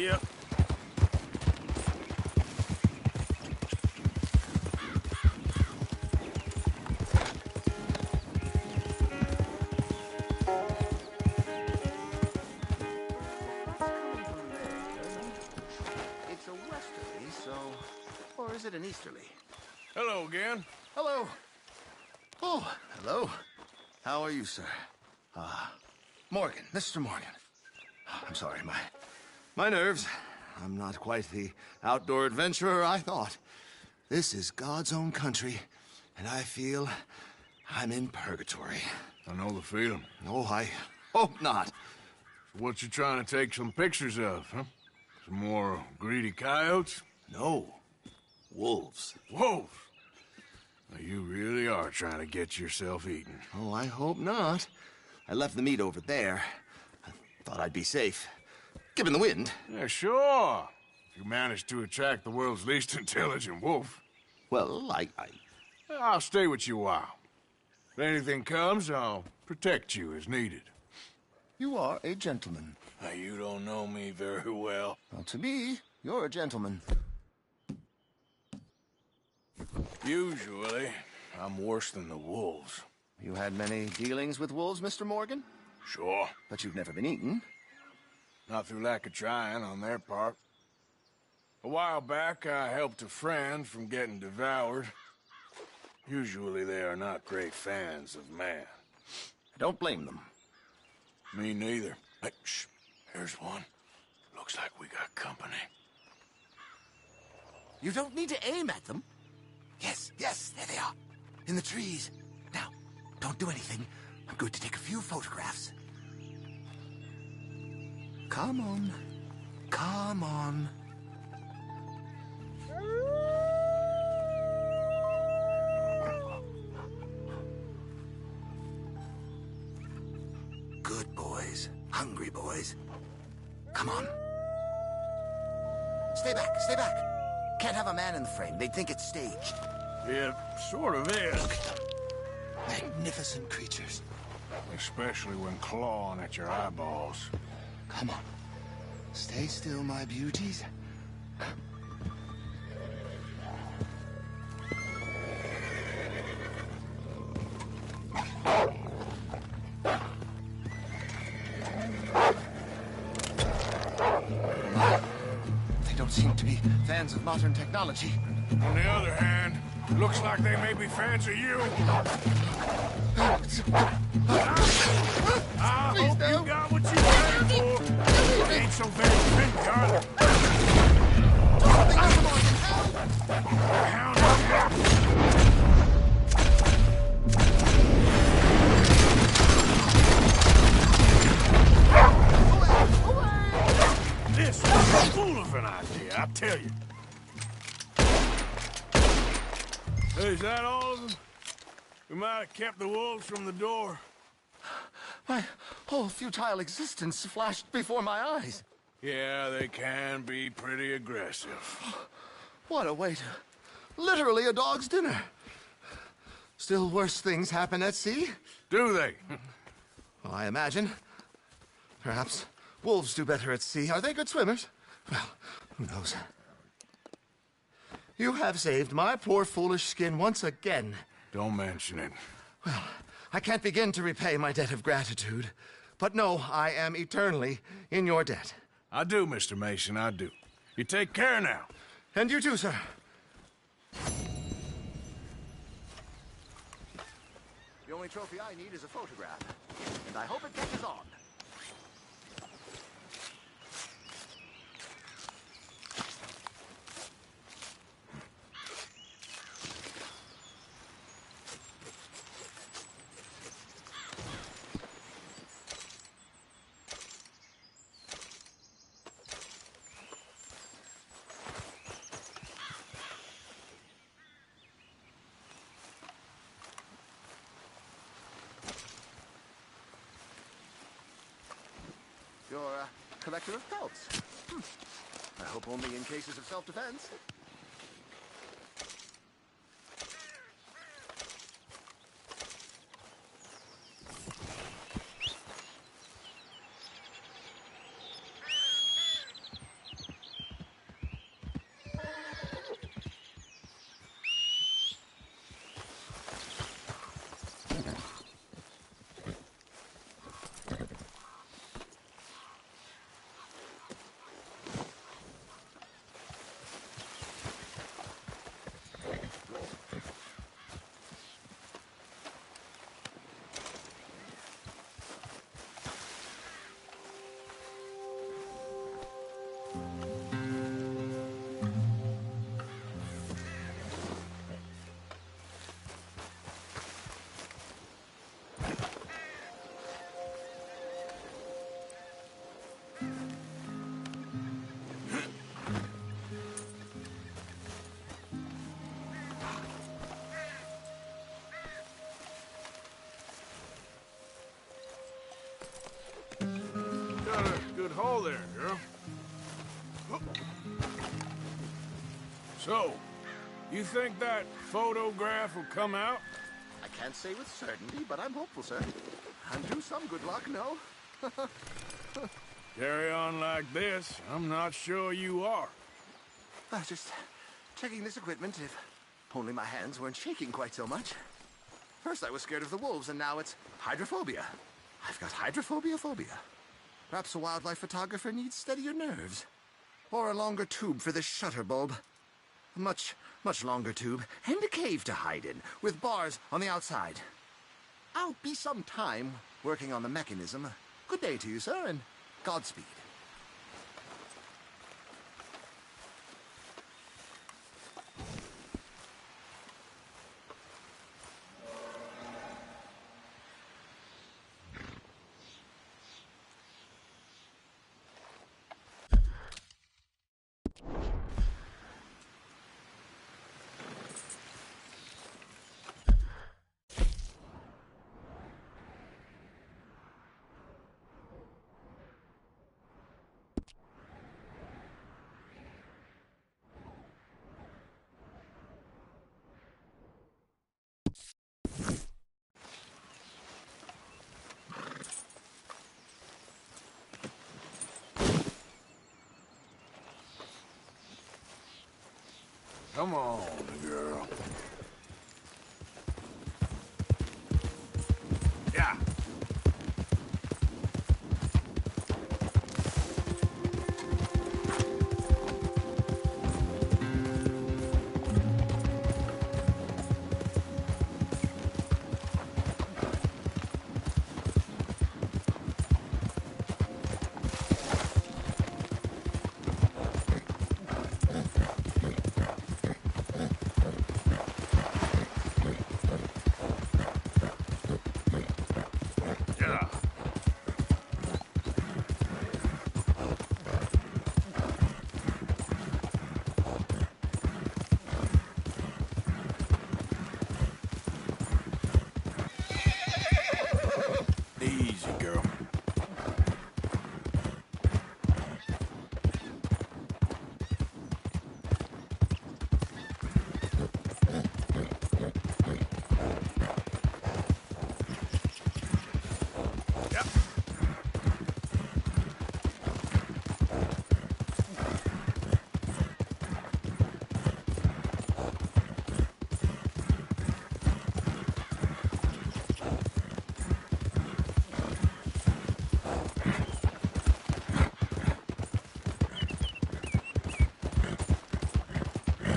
[SPEAKER 3] Yep.
[SPEAKER 15] It's a westerly, so... Or is it an easterly?
[SPEAKER 3] Hello again.
[SPEAKER 15] Hello. Oh, hello. How are you, sir? Morgan, Mr. Morgan. I'm sorry, my nerves. I'm not quite the outdoor adventurer I thought. This is God's own country, and I feel I'm in purgatory.
[SPEAKER 3] I know the feeling.
[SPEAKER 15] Oh, I hope not.
[SPEAKER 3] What you trying to take some pictures of, huh? Some more greedy coyotes?
[SPEAKER 15] No. Wolves.
[SPEAKER 3] Wolves? Now, you really are trying to get yourself eaten.
[SPEAKER 15] Oh, I hope not. I left the meat over there. I thought I'd be safe. Given the wind.
[SPEAKER 3] Yeah, sure. If you manage to attract the world's least intelligent wolf.
[SPEAKER 15] Well,
[SPEAKER 3] I'll stay with you a while. If anything comes, I'll protect you as needed.
[SPEAKER 15] You are a gentleman.
[SPEAKER 3] Now, you don't know me very well.
[SPEAKER 15] Well, to me, you're a gentleman.
[SPEAKER 3] Usually, I'm worse than the wolves.
[SPEAKER 15] You had many dealings with wolves, Mr. Morgan?
[SPEAKER 3] Sure.
[SPEAKER 15] But you've never been eaten.
[SPEAKER 3] Not through lack of trying on their part. A while back, I helped a friend from getting devoured. Usually they are not great fans of man.
[SPEAKER 15] I don't blame them.
[SPEAKER 3] Me neither. Hey, shh. Here's one. Looks like we got company.
[SPEAKER 15] You don't need to aim at them. Yes, there they are. In the trees. Now, don't do anything. I'm going to take a few photographs. Come on. Come on. Good boys. Hungry boys. Come on. Stay back, stay back. Can't have a man in the frame. They'd think it's staged.
[SPEAKER 3] It sort of is.
[SPEAKER 15] Magnificent creatures.
[SPEAKER 3] Especially when clawing at your eyeballs.
[SPEAKER 15] Come on. Stay still, my beauties. They don't seem to be fans of modern technology.
[SPEAKER 3] On the other hand, it looks like they may be fans of you. I hope you got what you came for. They ain't so very big, are they? Hound This is a fool of an idea, I tell you. Hey, is that all of them? We might have kept the wolves from the door.
[SPEAKER 15] My whole futile existence flashed before my eyes.
[SPEAKER 3] Yeah, they can be pretty aggressive.
[SPEAKER 15] What a way to... Literally a dog's dinner. Still worse things happen at sea?
[SPEAKER 3] Do they?
[SPEAKER 15] Well, I imagine. Perhaps wolves do better at sea. Are they good swimmers? Well, who knows? You have saved my poor foolish skin once again.
[SPEAKER 3] Don't mention it.
[SPEAKER 15] Well, I can't begin to repay my debt of gratitude. But no, I am eternally in your debt.
[SPEAKER 3] I do, Mr. Mason, I do. You take care now.
[SPEAKER 15] And you too, sir. The only trophy I need is a photograph. And I hope it catches on. You're a collector of pelts. I hope only in cases of self-defense.
[SPEAKER 3] Hello there, girl. So, you think that photograph will come out?
[SPEAKER 15] I can't say with certainty, but I'm hopeful, sir. And do some good luck, no?
[SPEAKER 3] Carry on like this, I'm not sure you are.
[SPEAKER 15] Just checking this equipment, if only my hands weren't shaking quite so much. First I was scared of the wolves, and now it's hydrophobia. I've got hydrophobia. Perhaps a wildlife photographer needs steadier nerves. Or a longer tube for this shutter bulb. A much longer tube, and a cave to hide in, with bars on the outside. I'll be some time working on the mechanism. Good day to you, sir, and Godspeed.
[SPEAKER 3] Come on, girl. Yeah. Easy, girl. Yep.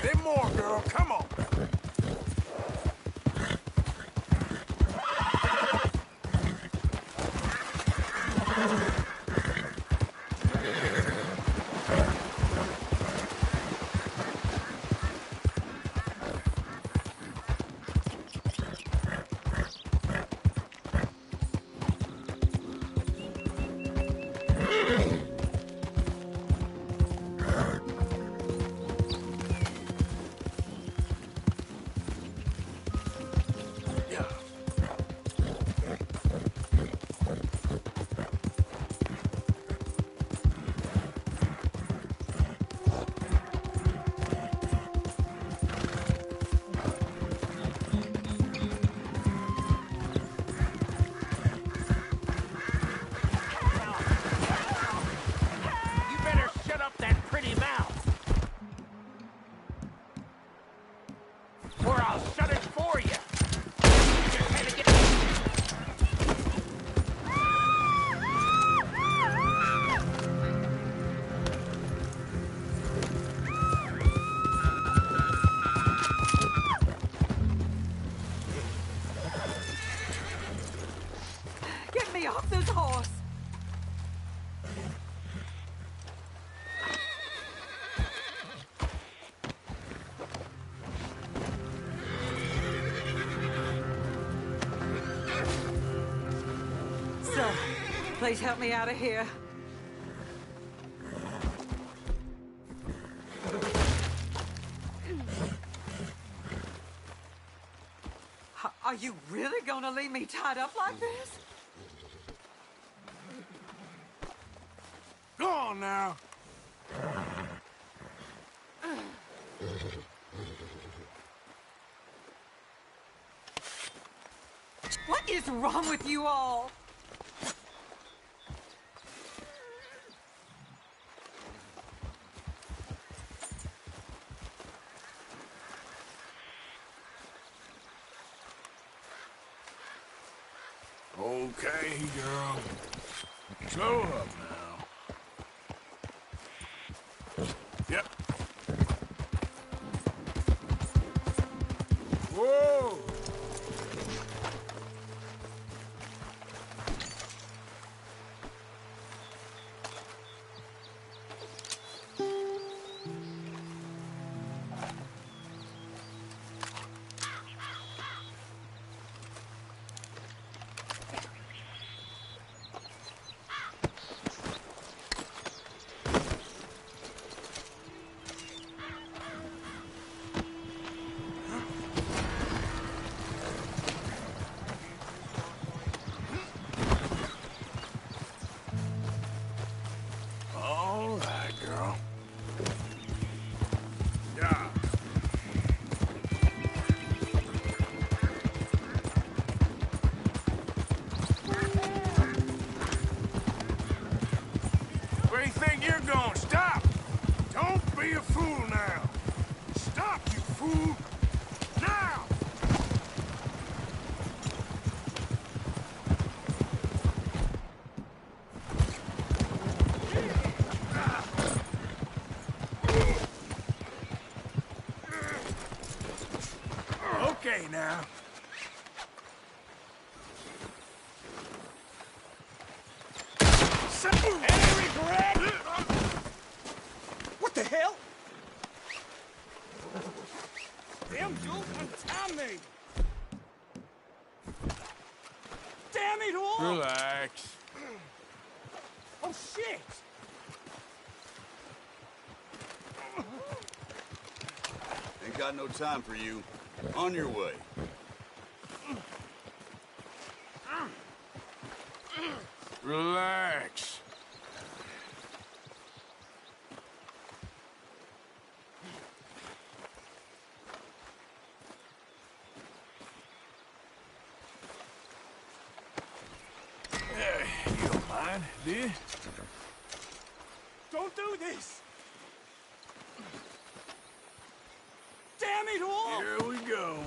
[SPEAKER 3] Bit more, girl. Come on.
[SPEAKER 9] You better shut up that pretty mouth, or I'll shut it for you.
[SPEAKER 21] Get me off this horse! Sir, please help me out of here. Are you really gonna leave me tied up like this?
[SPEAKER 3] Go on!
[SPEAKER 16] on now.
[SPEAKER 21] What is wrong with you all?
[SPEAKER 3] Okay, girl. Slow up now. Yep. Whoa! All right, girl. Yeah. Where do you think you're going? Stop! Don't be a fool now. Stop, you fool! Now! Okay, now.
[SPEAKER 11] Any regret? What the hell? Damn, Joe, untie me! Damn it all!
[SPEAKER 3] Relax.
[SPEAKER 11] Oh, shit!
[SPEAKER 15] Ain't got no time for you. On your way.
[SPEAKER 3] Relax. You don't mind, do you?
[SPEAKER 11] Don't do this! Damn it all!
[SPEAKER 3] Here we go.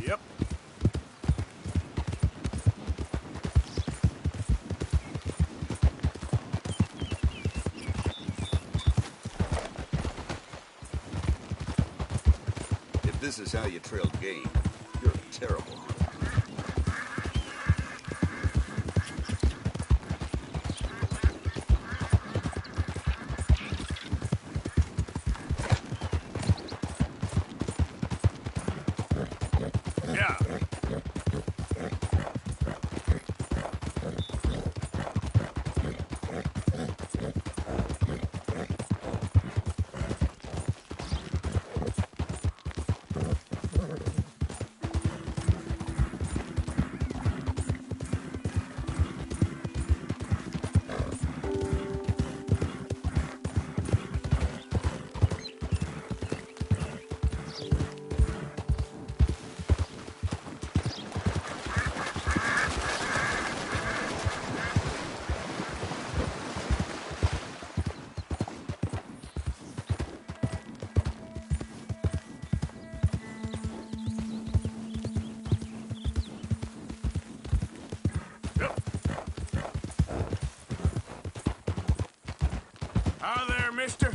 [SPEAKER 3] Yep.
[SPEAKER 15] If this is how you trail game, you're terrible.
[SPEAKER 3] Yeah. Hi there, mister.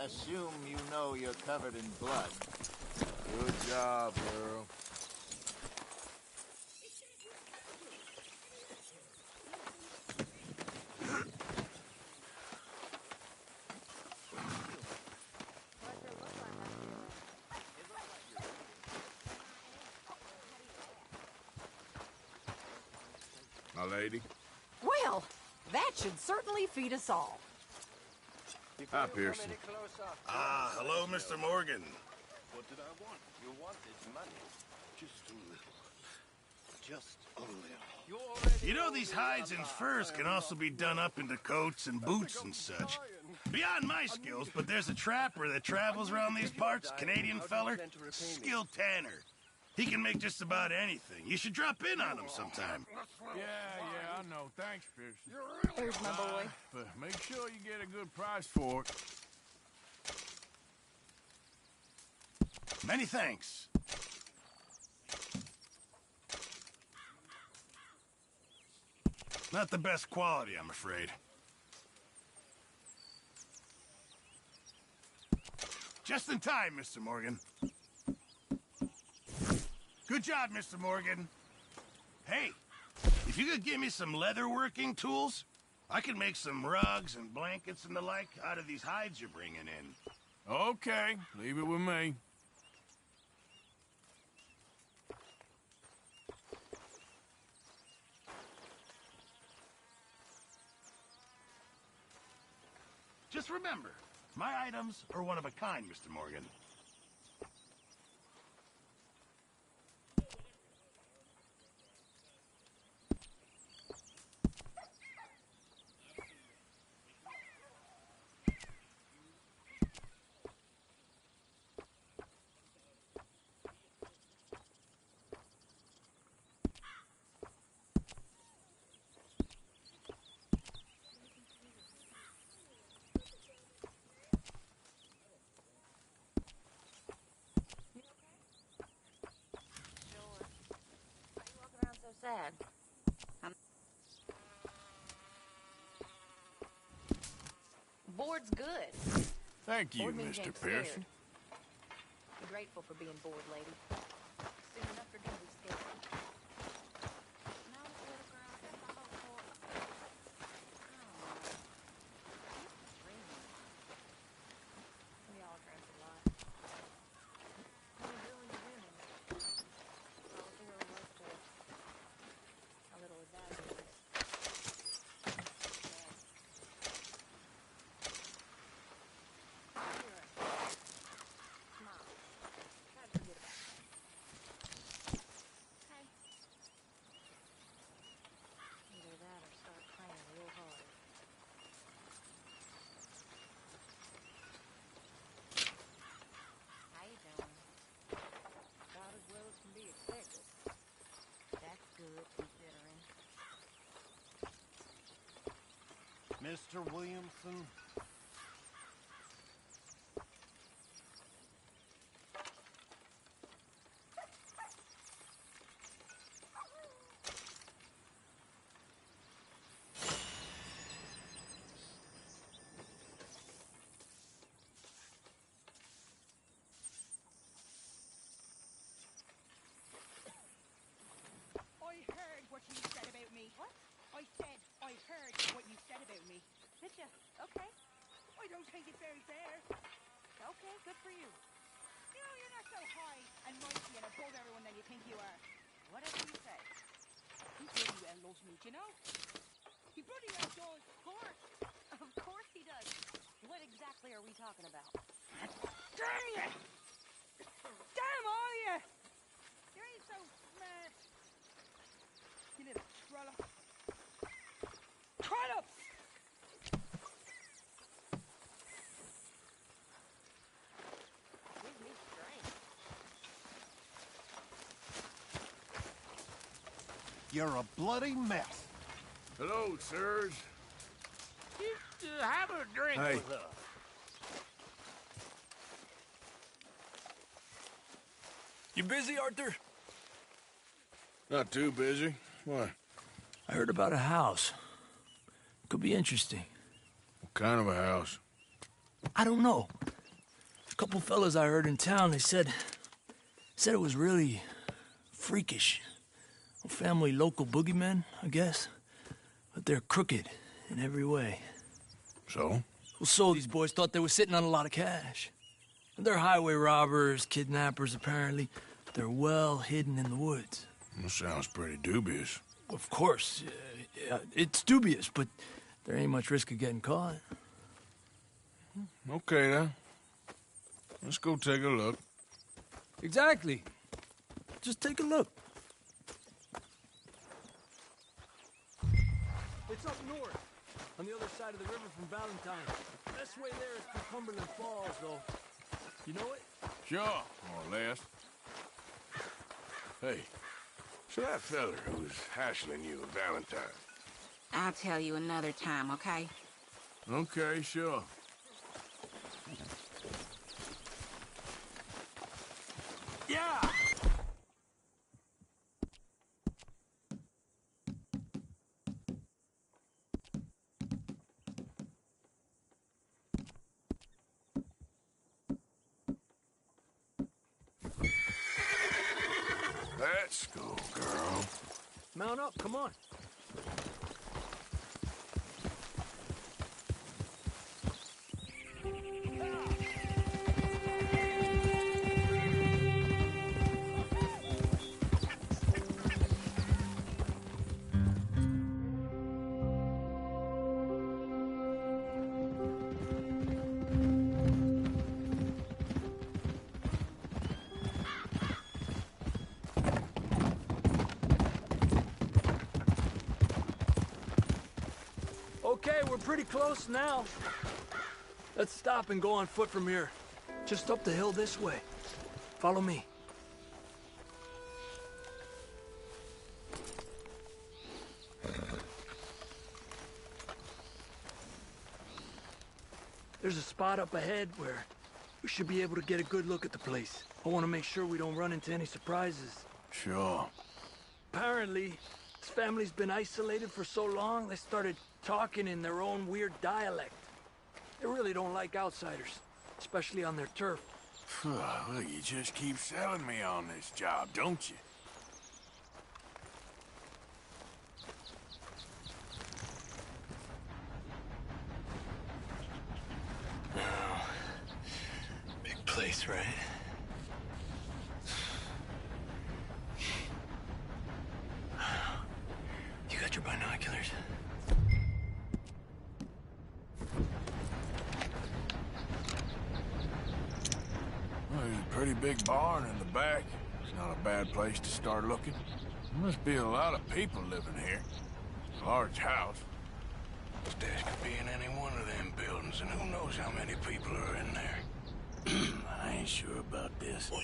[SPEAKER 1] assume you know you're covered in blood.
[SPEAKER 3] Good job, girl.
[SPEAKER 13] My lady?
[SPEAKER 19] Well, that should certainly feed us all.
[SPEAKER 3] Hi, Pearson.
[SPEAKER 22] Ah, hello, Mr. Morgan.
[SPEAKER 15] What did I want? You wanted money. Just a little. Just a little.
[SPEAKER 22] You know, these hides and furs can also be done up into coats and boots and such. Beyond my skills, but there's a trapper that travels around these parts, Canadian feller, skilled tanner. He can make just about anything. You should drop in on him sometime.
[SPEAKER 3] Yeah, I know. Thanks, Pearson.
[SPEAKER 19] There's my boy.
[SPEAKER 3] But make sure you get a good price for it.
[SPEAKER 22] Many thanks. Not the best quality, I'm afraid. Just in time, Mr. Morgan. Good job, Mr. Morgan. Hey, if you could give me some leatherworking tools, I could make some rugs and blankets and the like out of these hides you're bringing in.
[SPEAKER 3] Okay, leave it with me.
[SPEAKER 22] Just remember, my items are one of a kind, Mr. Morgan.
[SPEAKER 12] Sad. Bored's good.
[SPEAKER 3] Thank you,
[SPEAKER 12] Bored means you
[SPEAKER 3] Mr.
[SPEAKER 12] ain't
[SPEAKER 3] Pearson.
[SPEAKER 12] scared. Be grateful for being bored, lady. Soon enough you're gonna be scared. No, little girl, that's the whole point. Oh. You're dreaming. We all dream a lot. When you're really women, all the world was to a little exaggerated.
[SPEAKER 9] Mr. Williamson?
[SPEAKER 21] I heard what you said about me. What? I said I heard what you said about me.
[SPEAKER 12] Did you? Okay.
[SPEAKER 21] I don't think it's very fair.
[SPEAKER 12] Okay, good for you.
[SPEAKER 21] You know, you're not so high and mighty and above everyone than you think you are.
[SPEAKER 12] Whatever you say.
[SPEAKER 21] He bloody well loves me, do you know? He bloody well does.
[SPEAKER 12] Of course. Of course he does. What exactly are we talking about?
[SPEAKER 21] Damn you! Damn all of you! You ain't so smart. You little trollop. Trollops!
[SPEAKER 12] Give me strength.
[SPEAKER 9] You're a bloody mess.
[SPEAKER 3] Hello, sirs.
[SPEAKER 17] Have a drink
[SPEAKER 3] Hey.
[SPEAKER 17] with us.
[SPEAKER 5] You busy, Arthur?
[SPEAKER 3] Not too busy. Why?
[SPEAKER 5] I heard about a house. Could be interesting.
[SPEAKER 3] What kind of a house?
[SPEAKER 5] I don't know. couple fellas I heard in town, they said it was really freakish. A family local boogeymen, I guess. But they're crooked in every way.
[SPEAKER 3] So?
[SPEAKER 5] Well, so these boys thought they were sitting on a lot of cash. They're highway robbers, kidnappers, apparently. They're well hidden in the woods.
[SPEAKER 3] That sounds pretty dubious.
[SPEAKER 5] Of course. Yeah, it's dubious, but there ain't much risk of getting caught.
[SPEAKER 3] Okay, then. Let's go take a look.
[SPEAKER 5] Exactly. Just take a look. It's up north, on the other side of the river from Valentine. Best way there is through Cumberland Falls, though. You know it?
[SPEAKER 3] Sure, more or less. Hey, so that fella who was hassling you at Valentine.
[SPEAKER 19] I'll tell you another time, okay?
[SPEAKER 3] Okay, sure.
[SPEAKER 5] Yeah!
[SPEAKER 3] Let's go, girl.
[SPEAKER 5] Mount up, come on. Okay, we're pretty close now. Let's stop and go on foot from here. Just up the hill this way. Follow me. There's a spot up ahead where we should be able to get a good look at the place. I want to make sure we don't run into any surprises.
[SPEAKER 3] Sure.
[SPEAKER 5] Apparently, this family's been isolated for so long, they started talking in their own weird dialect. They really don't like outsiders, especially on their turf.
[SPEAKER 3] Well, you just keep selling me on this job, don't you?
[SPEAKER 5] Big place, right? You got your binoculars?
[SPEAKER 3] Well, there's a pretty big barn in the back. It's not a bad place to start looking. There must be a lot of people living here. It's a large house.
[SPEAKER 15] This dash could be in any one of them buildings, and who knows how many people are in there.
[SPEAKER 3] I ain't sure about this.
[SPEAKER 5] Boy,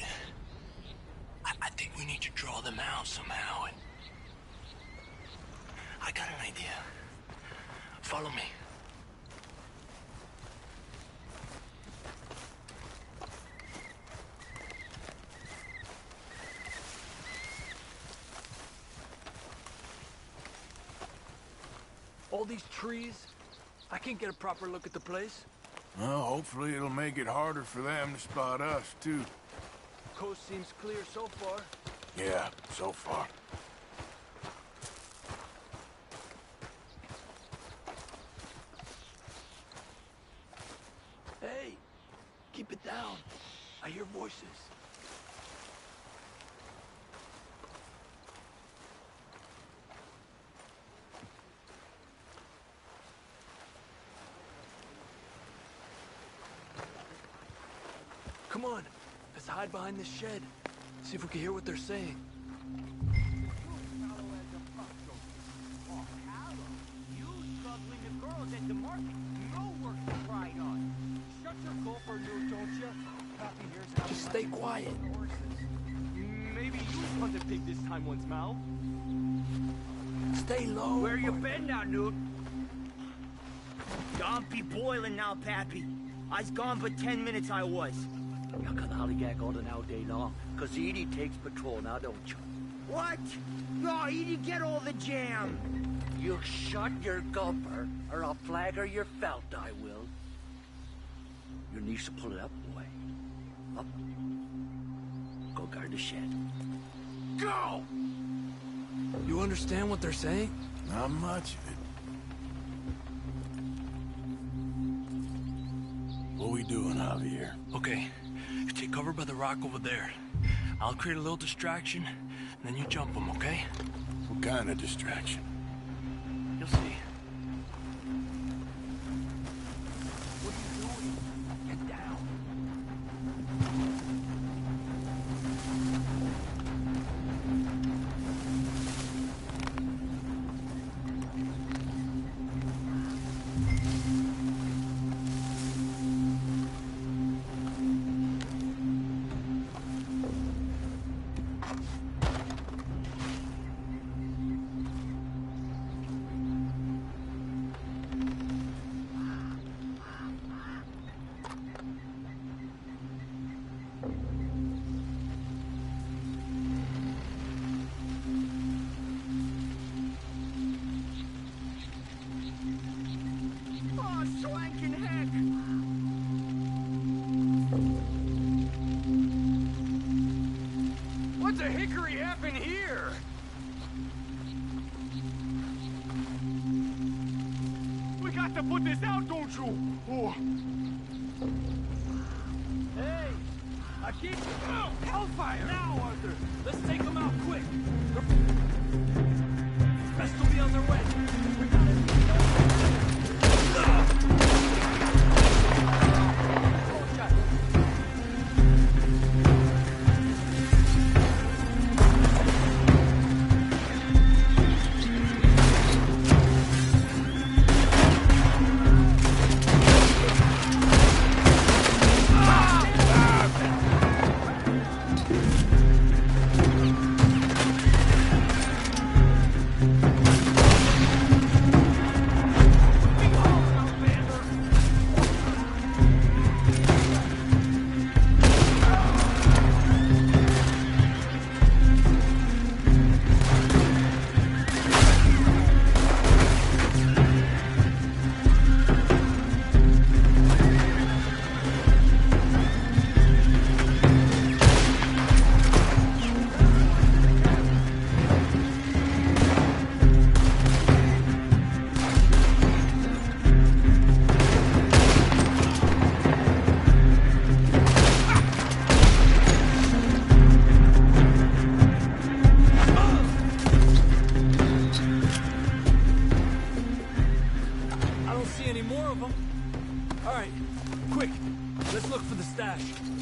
[SPEAKER 5] I think we need to draw them out somehow, and I got an idea. Follow me. All these trees, I can't get a proper look at the place.
[SPEAKER 3] Well, hopefully it'll make it harder for them to spot us, too.
[SPEAKER 5] Coast seems clear so far.
[SPEAKER 3] Yeah, so far.
[SPEAKER 5] Hey, keep it down. I hear voices. Come on, let's hide behind this shed. See if we can hear what they're saying. Just stay quiet.
[SPEAKER 11] Maybe you hunt a pig this time once, Mal.
[SPEAKER 5] Stay low.
[SPEAKER 2] Where you been now, Newt? Don't be boiling now, Pappy. I's gone but 10 minutes I was.
[SPEAKER 10] You can hollygag all the all day long, cause Edie takes patrol now, don't you?
[SPEAKER 2] What? No, Edie get all the jam.
[SPEAKER 10] You shut your gulper, or I'll flagger your felt, I will. Your niece will pull it up, boy. Up. Go guard the shed.
[SPEAKER 5] Go! You understand what they're saying?
[SPEAKER 3] Not much of it. What are we doing, Javier?
[SPEAKER 5] Okay, you take cover by the rock over there. I'll create a little distraction, and then you jump them, okay?
[SPEAKER 3] What kind of distraction?
[SPEAKER 5] You'll see.
[SPEAKER 10] What are you doing? Get down.
[SPEAKER 2] Oh, swanking heck! What the hickory happened here? We got to put this out, don't you? Oh.
[SPEAKER 5] Hey! I keep... Oh, hellfire! Now, Arthur! Let's take them out quick! Rest will be on their way. We got it.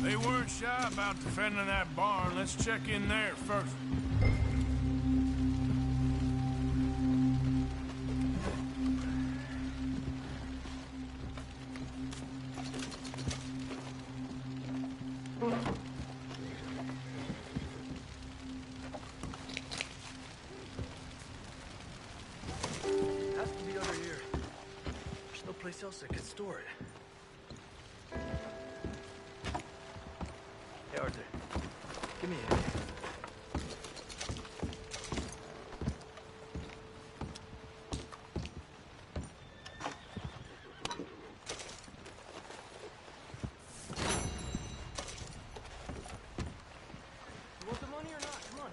[SPEAKER 3] They weren't shy about defending that barn. Let's check in there first.
[SPEAKER 5] Has to be under here. There's no place else that could store it. Hey, Arthur. Give me a hand. You want the money or not? Come on.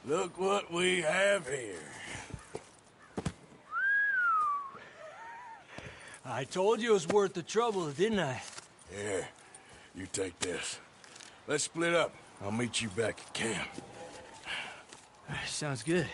[SPEAKER 3] Look what we have here.
[SPEAKER 5] I told you it was worth the trouble, didn't I?
[SPEAKER 3] Here, you take this. Let's split up. I'll meet you back at camp.
[SPEAKER 5] Sounds good.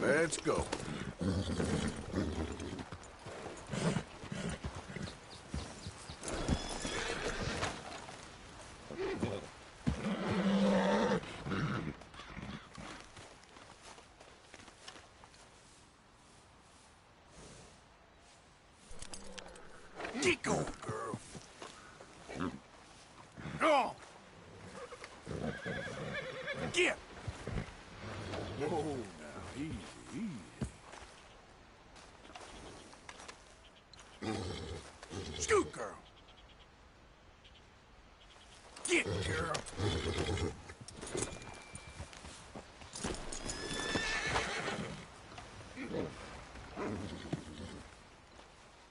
[SPEAKER 3] Let's go.
[SPEAKER 22] Get going, girl. Go on. Get.
[SPEAKER 3] Whoa, now, easy, easy.
[SPEAKER 22] Scoot, girl. Get, girl.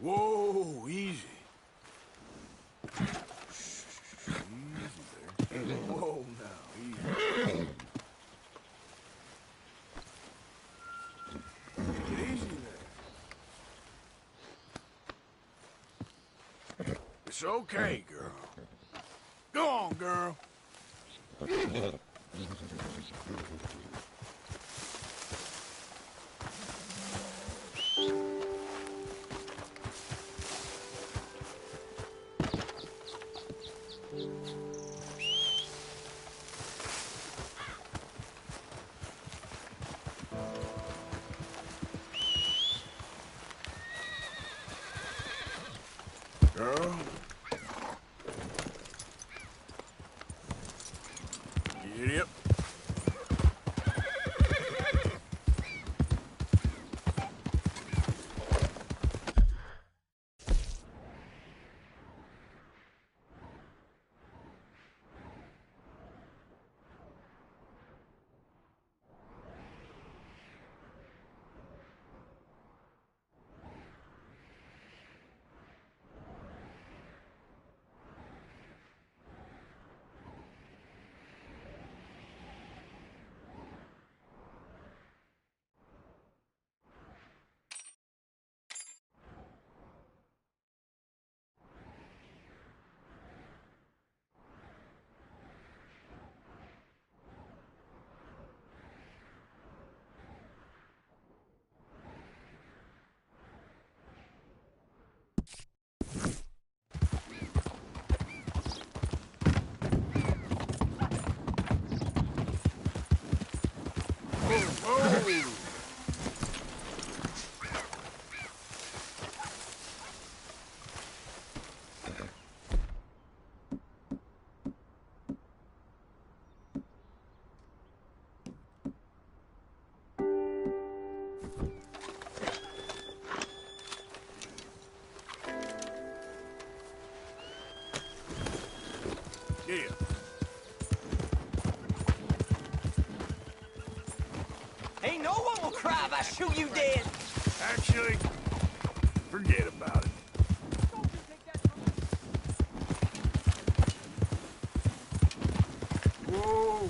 [SPEAKER 3] Whoa, easy. Easy there. Whoa, now, easy. Easy there. It's okay, girl.
[SPEAKER 22] Go on, girl.
[SPEAKER 3] Girl. Get up.
[SPEAKER 22] Yeah.
[SPEAKER 2] Ain't no one will cry if I shoot you dead.
[SPEAKER 22] Actually, forget about it.
[SPEAKER 3] Whoa.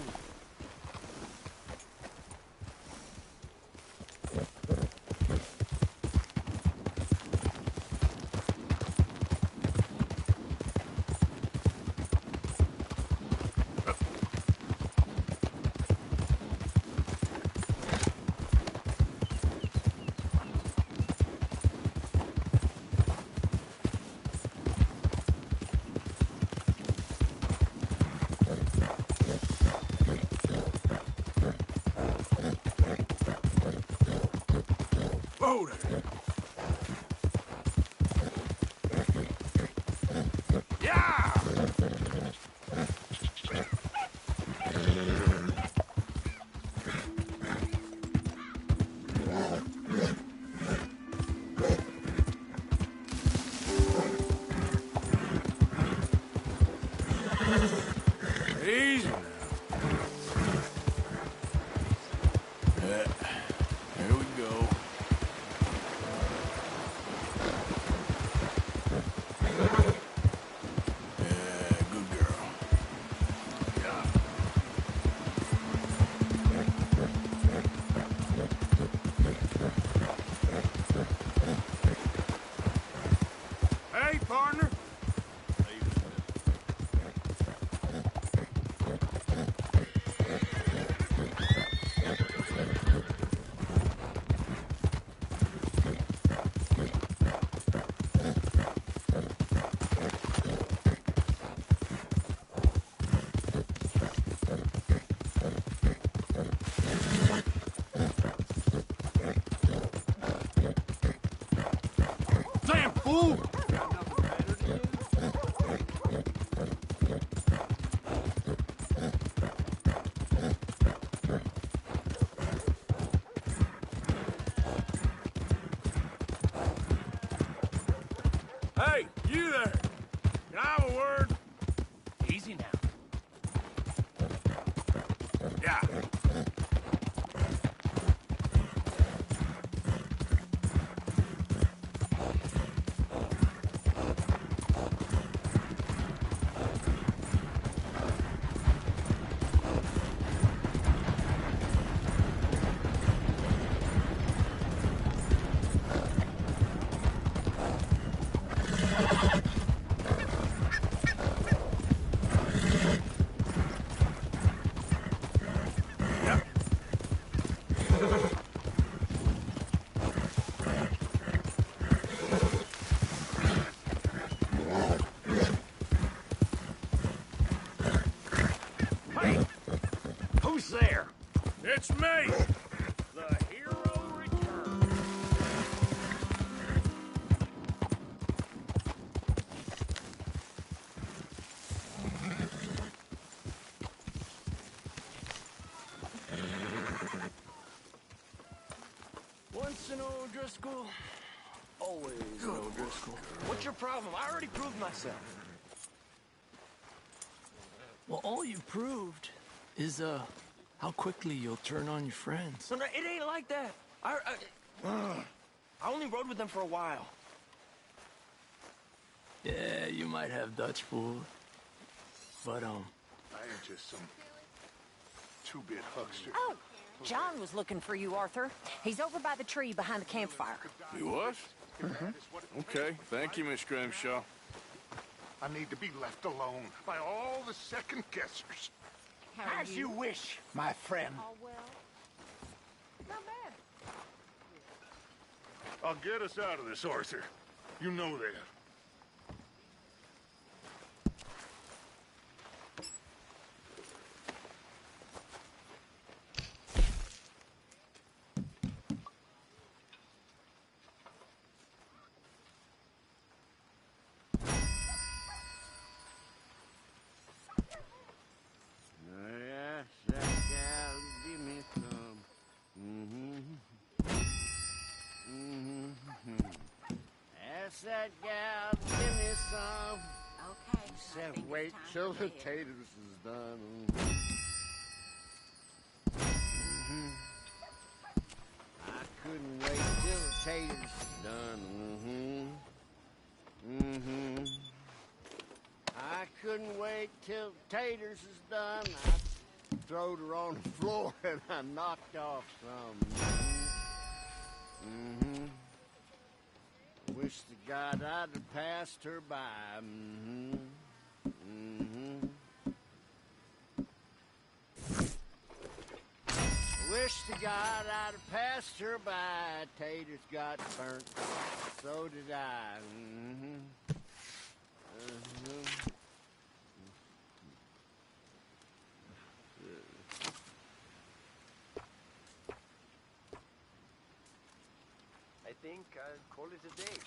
[SPEAKER 3] Easy now. Here we go. Good girl. Yeah. Hey, partner. Damn fool! Hey, you there! Can I have a word?
[SPEAKER 11] Easy now.
[SPEAKER 3] Yeah.
[SPEAKER 9] Who's there?
[SPEAKER 3] It's me!
[SPEAKER 9] The hero returns.
[SPEAKER 5] Once an O'Driscoll, always an O'Driscoll. What's your problem? I already proved myself. Well, all you proved is, how quickly you'll turn on your friends.
[SPEAKER 11] No, it ain't like that. I only rode with them for a while.
[SPEAKER 5] Yeah, you might have Dutch fooled. But,
[SPEAKER 13] I ain't just some two-bit huckster.
[SPEAKER 12] Oh, John was looking for you, Arthur. He's over by the tree behind the campfire.
[SPEAKER 3] You was? Okay, thank you, Miss Grimshaw.
[SPEAKER 13] I need to be left alone by all the second-guessers.
[SPEAKER 9] As you wish, my friend.
[SPEAKER 12] Oh, well. Not bad.
[SPEAKER 13] I'll get us out of this, Arthur. You know that.
[SPEAKER 9] Ask that gal, give me some.
[SPEAKER 12] Okay.
[SPEAKER 9] She said, wait till the taters is done. I couldn't wait till the taters is done. I couldn't wait till the taters is done. I throwed her on the floor and I knocked off some. Wish to God I'd have passed her by. Wish to God I'd have passed her by. Taters got burnt, so did I.
[SPEAKER 11] I think I'll call it a day.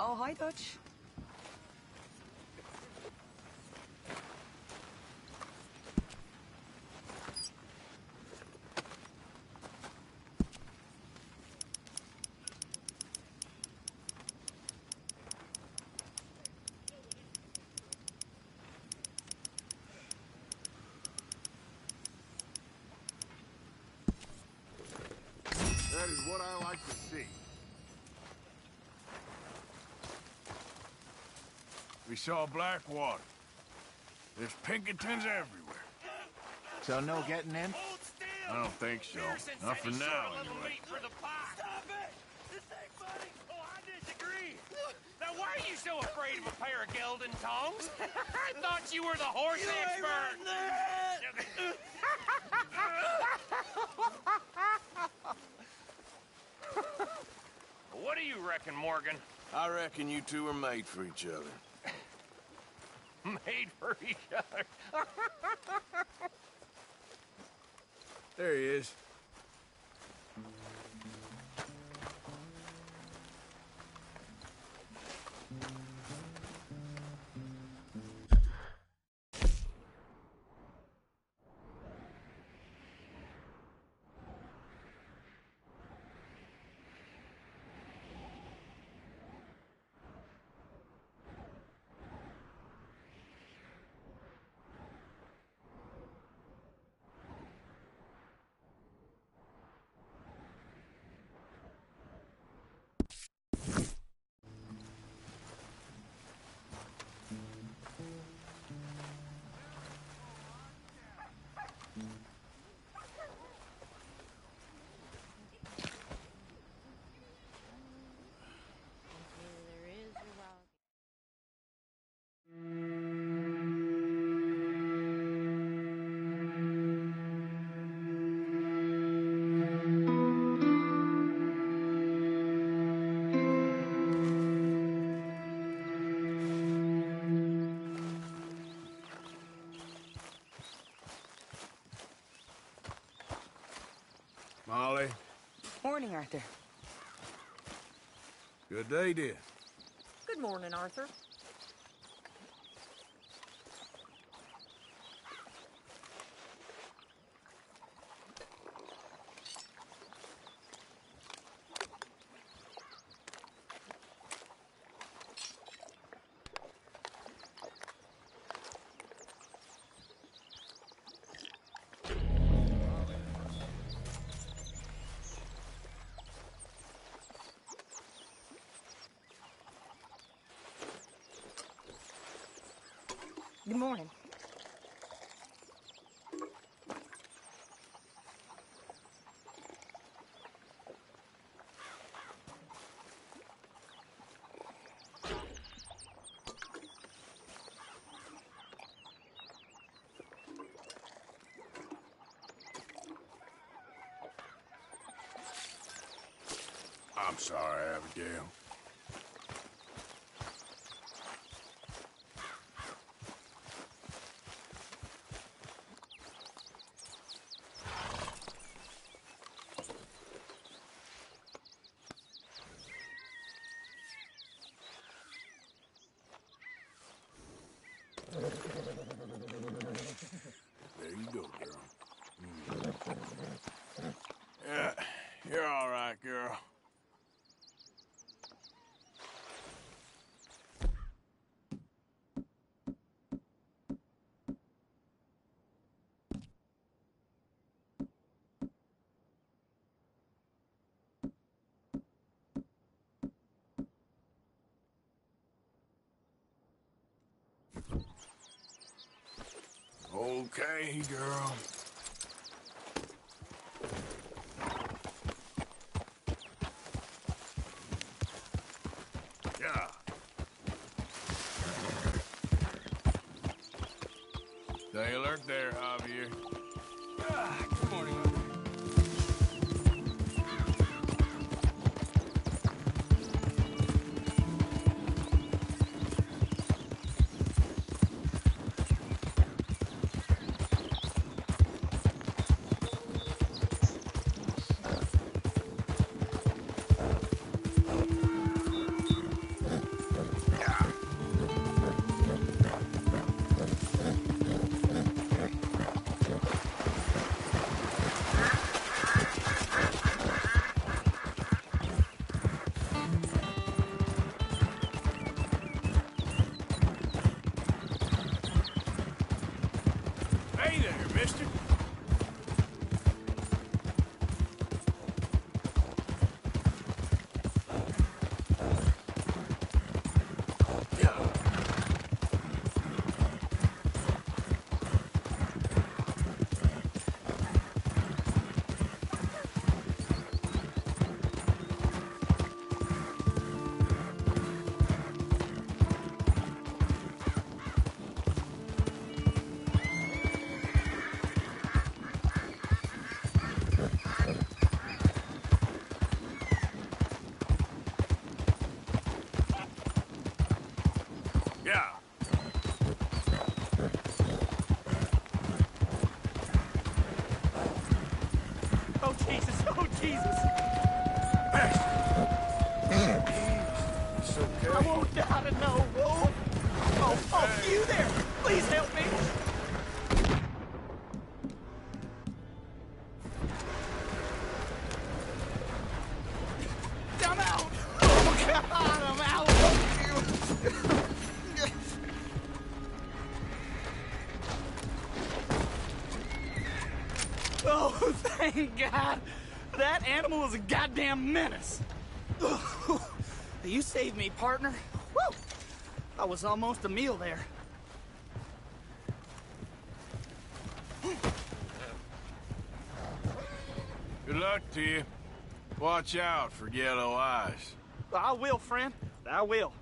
[SPEAKER 19] Oh, hi, Dutch.
[SPEAKER 3] That is what I like to see. We saw Blackwater. There's Pinkertons everywhere.
[SPEAKER 1] So no getting in?
[SPEAKER 3] I don't think so. Not for now, anyway.
[SPEAKER 18] Stop it! This ain't funny! Oh, I disagree! Now, why are you so afraid of a pair of gelding tongs? I thought you were the horse expert! What do you reckon, Morgan?
[SPEAKER 6] I reckon you two are made for each other.
[SPEAKER 18] Made for each other.
[SPEAKER 3] There he is. Molly.
[SPEAKER 19] Morning, Arthur.
[SPEAKER 3] Good day, dear.
[SPEAKER 19] Good morning, Arthur. Good morning.
[SPEAKER 3] I'm sorry, Abigail. There you go, girl. Yeah, you're all right, girl. Okay, girl. Yeah. Stay alert there, Javier.
[SPEAKER 18] Good morning,
[SPEAKER 22] mister. Yeah.
[SPEAKER 11] Oh, Jesus! Oh, Jesus!
[SPEAKER 22] It's okay.
[SPEAKER 11] I won't die to know. Oh, oh, you there! Please help me! I'm out! Oh, God, I'm out! Oh, thank God! That animal was a goddamn menace! You saved me, partner. Woo! That was almost a meal there.
[SPEAKER 3] Good luck to you. Watch out for yellow eyes.
[SPEAKER 11] I will, friend. I will.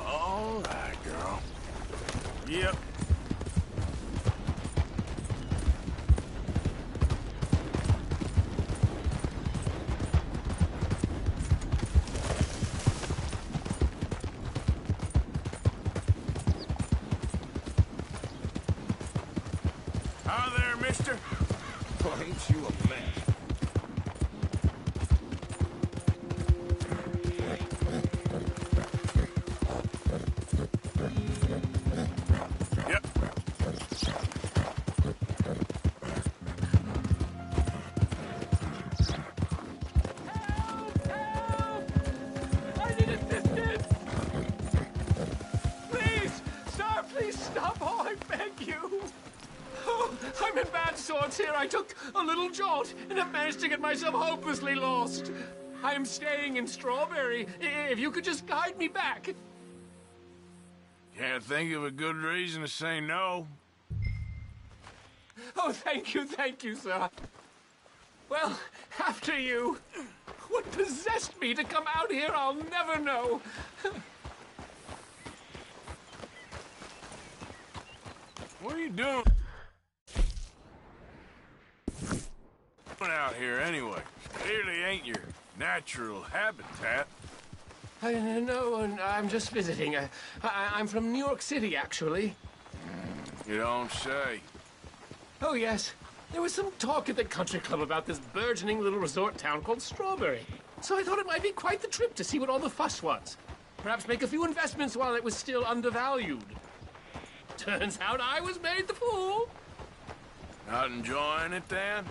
[SPEAKER 3] All right, girl. Yep. Hi there, mister.
[SPEAKER 9] Well, ain't you a mess?
[SPEAKER 3] Yep.
[SPEAKER 17] I need assistance! Please! Sir, please stop! Oh, I beg you! Oh, I'm in bad sorts here. I took a little jolt and have managed to get myself hopelessly lost. I am staying in Strawberry. If you could just guide me back.
[SPEAKER 3] Can't think of a good reason to say no.
[SPEAKER 17] Oh, thank you, sir. Well, after you. What possessed me to come out here, I'll never know.
[SPEAKER 3] What are you doing out here anyway? Clearly ain't your natural habitat.
[SPEAKER 17] No, I'm just visiting. I'm from New York City, actually.
[SPEAKER 3] You don't say.
[SPEAKER 17] Oh, yes. There was some talk at the country club about this burgeoning little resort town called Strawberry. So I thought it might be quite the trip to see what all the fuss was. Perhaps make a few investments while it was still undervalued. Turns out I was made the fool.
[SPEAKER 3] Not enjoying it, then?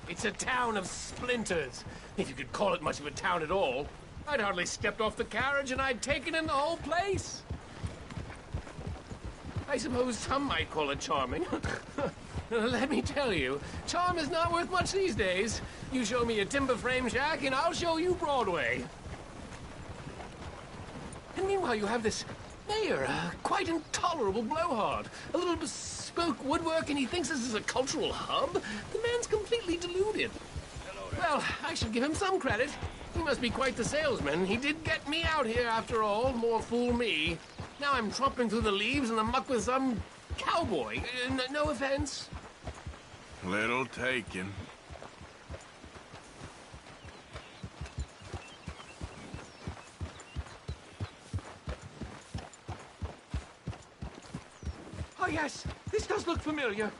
[SPEAKER 17] It's a town of splinters, if you could call it much of a town at all. I'd hardly stepped off the carriage and I'd taken in the whole place. I suppose some might call it charming. Let me tell you, charm is not worth much these days. You show me a timber frame shack and I'll show you Broadway. And meanwhile you have this mayor, a quite intolerable blowhard. A little bespoke woodwork and he thinks this is a cultural hub? The man's completely deluded. Well, I should give him some credit. He must be quite the salesman. He did get me out here after all. More fool me. Now I'm tromping through the leaves in the muck with some cowboy. No offense.
[SPEAKER 3] Little taken.
[SPEAKER 17] Oh, yes. This does look familiar.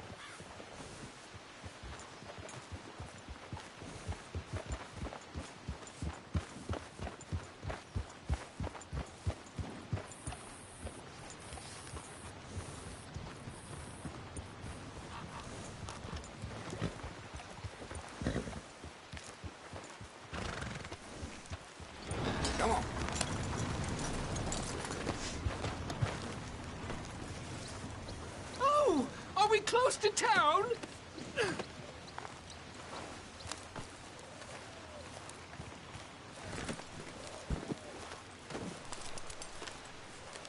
[SPEAKER 15] Come on.
[SPEAKER 17] Oh, are we close to town?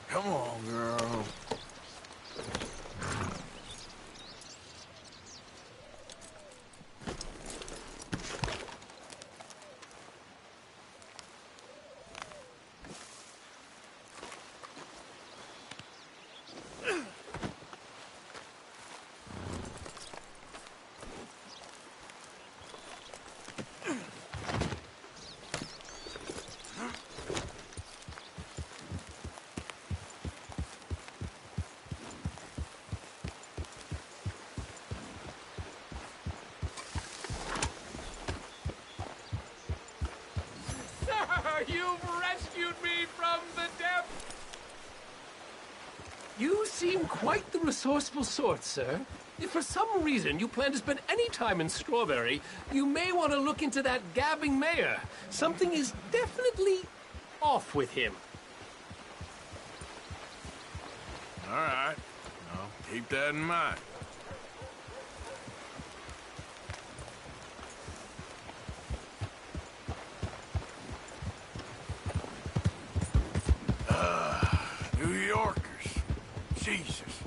[SPEAKER 3] Come on, girl.
[SPEAKER 17] You've rescued me from the depths! You seem quite the resourceful sort, sir. If for some reason you plan to spend any time in Strawberry, you may want to look into that gabbing mayor. Something is definitely off with him.
[SPEAKER 3] All right. I'll keep that in mind. New Yorkers. Jesus.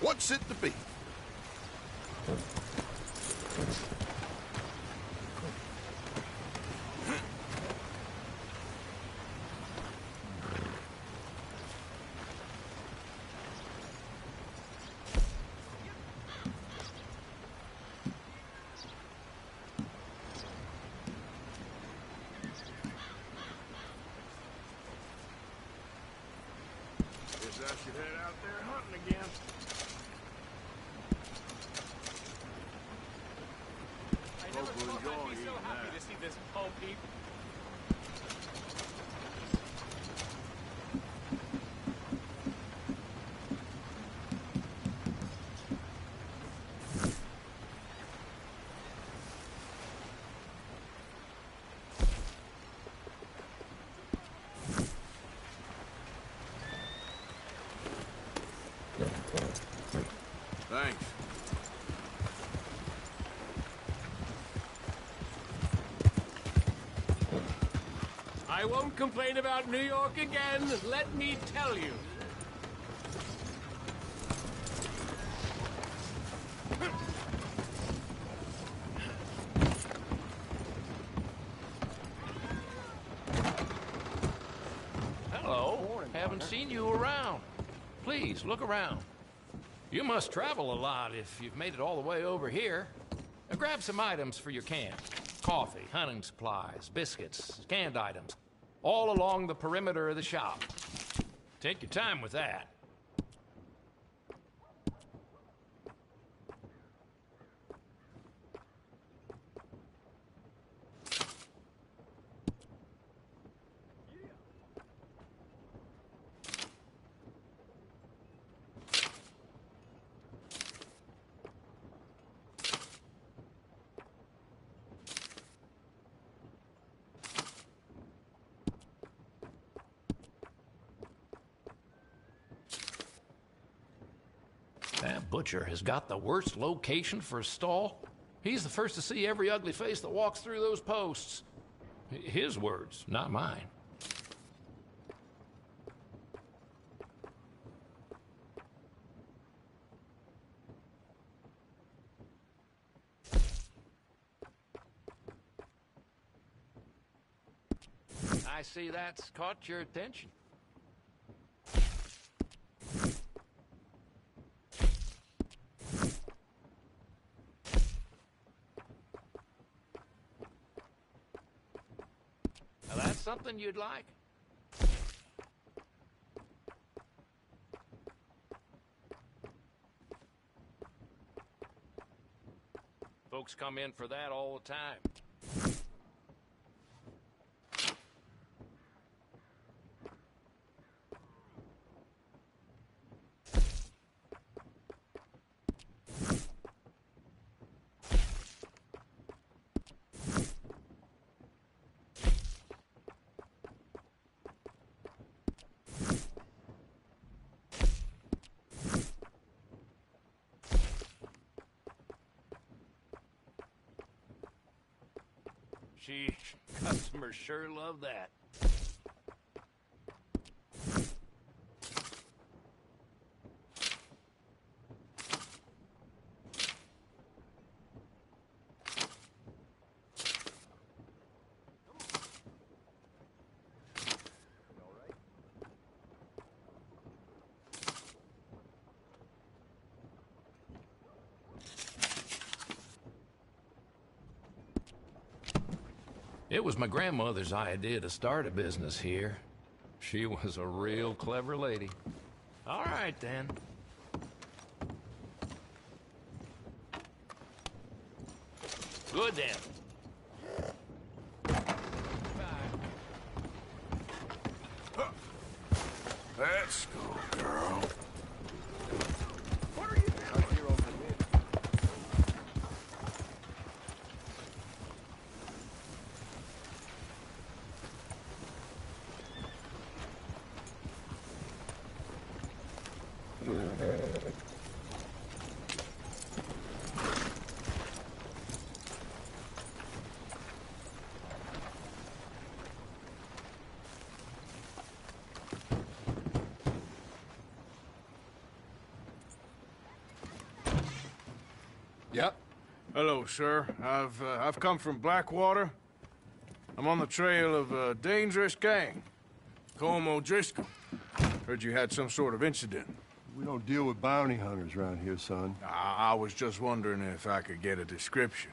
[SPEAKER 13] What's it to be?
[SPEAKER 3] Guess I should head out there hunting again.
[SPEAKER 9] I'd be so happy to see this Bo Peep.
[SPEAKER 3] Thanks.
[SPEAKER 17] I won't complain about New York again, let me tell you.
[SPEAKER 9] Hello. Haven't seen you around. Please, look around. You must travel a lot if you've made it all the way over here. Now, grab some items for your camp. Coffee, hunting supplies, biscuits, canned items. All along the perimeter of the shop. Take your time with that. That butcher has got the worst location for a stall. He's the first to see every ugly face that walks through those posts. His words, not mine. I see that's caught your attention. Now that's something you'd like? Folks come in for that all the time. Customers sure love that. It was my grandmother's idea to start a business here. She was a real clever lady. All right, then. Good, then.
[SPEAKER 3] Let's go, girl.
[SPEAKER 9] What are you doing?
[SPEAKER 3] Yep. Hello, sir. I've come from Blackwater. I'm on the trail of a dangerous gang. Colm O'Driscoll. Heard you had some sort of incident.
[SPEAKER 8] We don't deal with bounty hunters around here, son.
[SPEAKER 3] I was just wondering if I could get a description.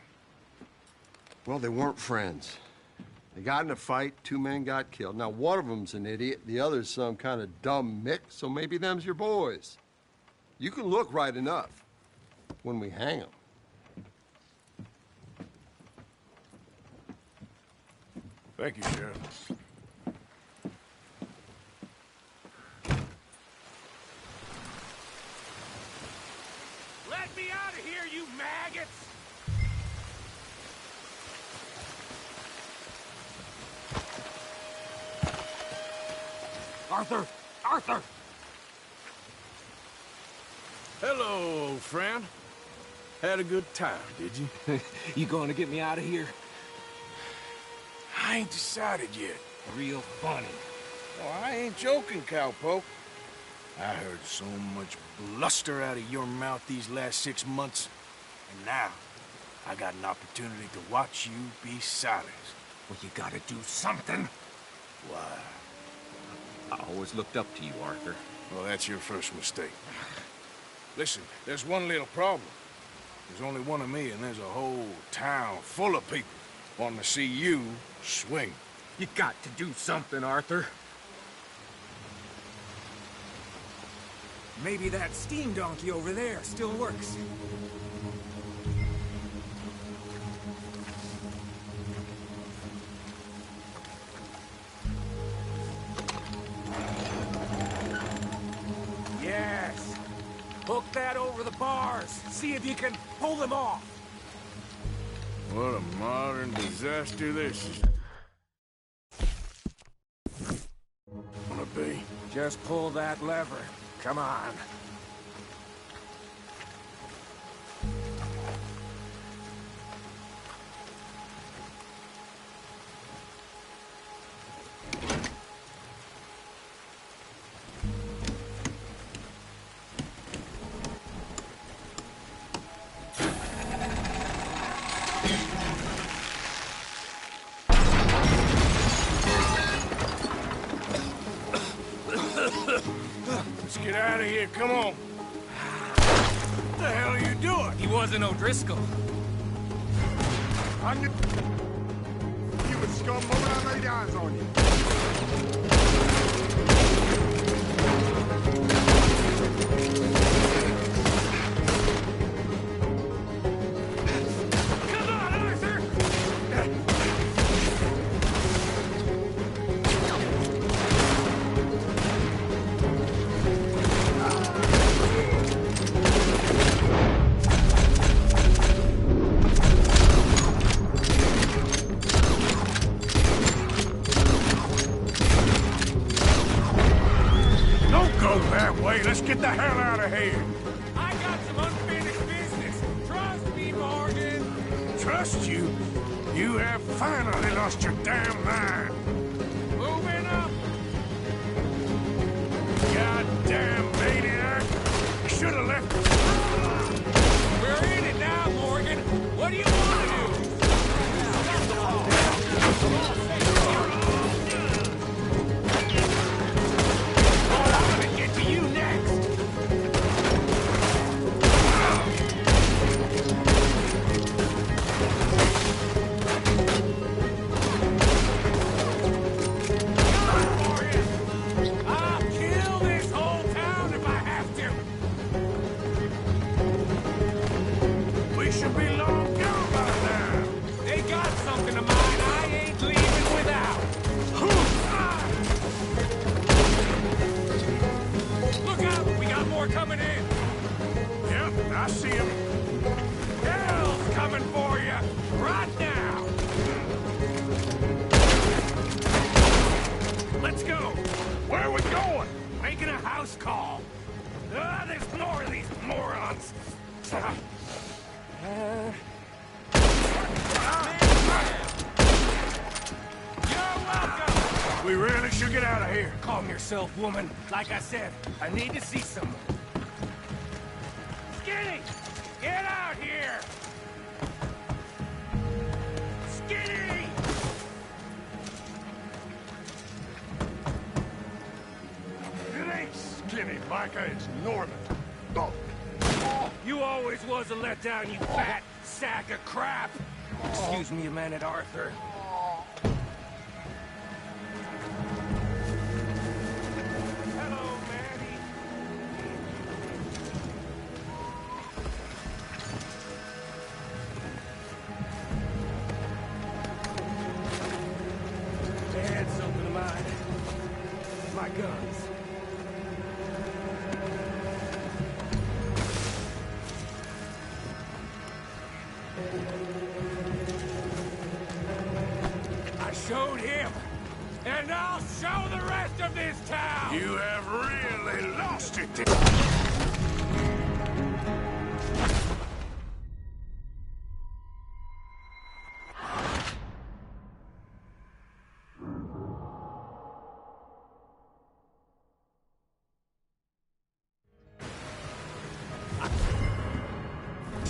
[SPEAKER 8] Well, they weren't friends. They got in a fight, 2 men got killed. Now, one of them's an idiot, the other's some kind of dumb mick, so maybe them's your boys. You can look right enough when we hang them.
[SPEAKER 3] Thank you, Sheriff.
[SPEAKER 18] Let me out of here, you maggots!
[SPEAKER 9] Arthur! Arthur!
[SPEAKER 3] Hello, old friend. Had a good time, did you?
[SPEAKER 9] You going to get me out of here?
[SPEAKER 3] I ain't decided yet.
[SPEAKER 9] Real funny.
[SPEAKER 3] Oh, I ain't joking, cowpoke. I heard so much bluster out of your mouth these last 6 months, and now I got an opportunity to watch you be silenced.
[SPEAKER 9] Well, you gotta do something.
[SPEAKER 3] Why?
[SPEAKER 9] I always looked up to you, Arthur.
[SPEAKER 3] Well, that's your first mistake. Listen, there's one little problem. There's only one of me, and there's a whole town full of people wanting to see you swing.
[SPEAKER 9] You got to do something, Arthur.
[SPEAKER 2] Maybe that steam donkey over there still works. Yes. Hook that over the bars. See if you can pull them off.
[SPEAKER 3] What a modern disaster this is gonna be.
[SPEAKER 2] Just pull that lever. Come on.
[SPEAKER 3] Let's get out of here, come on. What the hell are you doing?
[SPEAKER 2] He wasn't O'Driscoll.
[SPEAKER 13] I knew you would scum moment I laid eyes on you.
[SPEAKER 18] Come on, Arthur!
[SPEAKER 3] Let's get the hell out of here.
[SPEAKER 18] I got some unfinished business. Trust me, Morgan.
[SPEAKER 3] Trust you? You have finally lost your damn mind.
[SPEAKER 18] Moving up.
[SPEAKER 3] Goddamn maniac. You should have left.
[SPEAKER 18] We're in it now, Morgan. What do you want to do? I'm gonna get to you next. I'll kill this whole town if I have to.
[SPEAKER 3] We should be long gone by now.
[SPEAKER 18] They got something of mine I ain't leaving without. Look out! We got more coming in.
[SPEAKER 3] Yep, I see him.
[SPEAKER 18] Hell's coming for you right now. Let's go.
[SPEAKER 3] Where are we going?
[SPEAKER 18] Making a house call. There's more of these morons. You're welcome.
[SPEAKER 3] We really should get out of here.
[SPEAKER 18] Calm yourself, woman. Like I said, I need to see someone. Skinny! Get out here! Skinny!
[SPEAKER 13] It ain't Skinny, Micah, it's Norman. Oh.
[SPEAKER 18] You always was a letdown, you fat sack of crap! Excuse me a minute, Arthur. Hello, Maddie.
[SPEAKER 22] You have really lost it.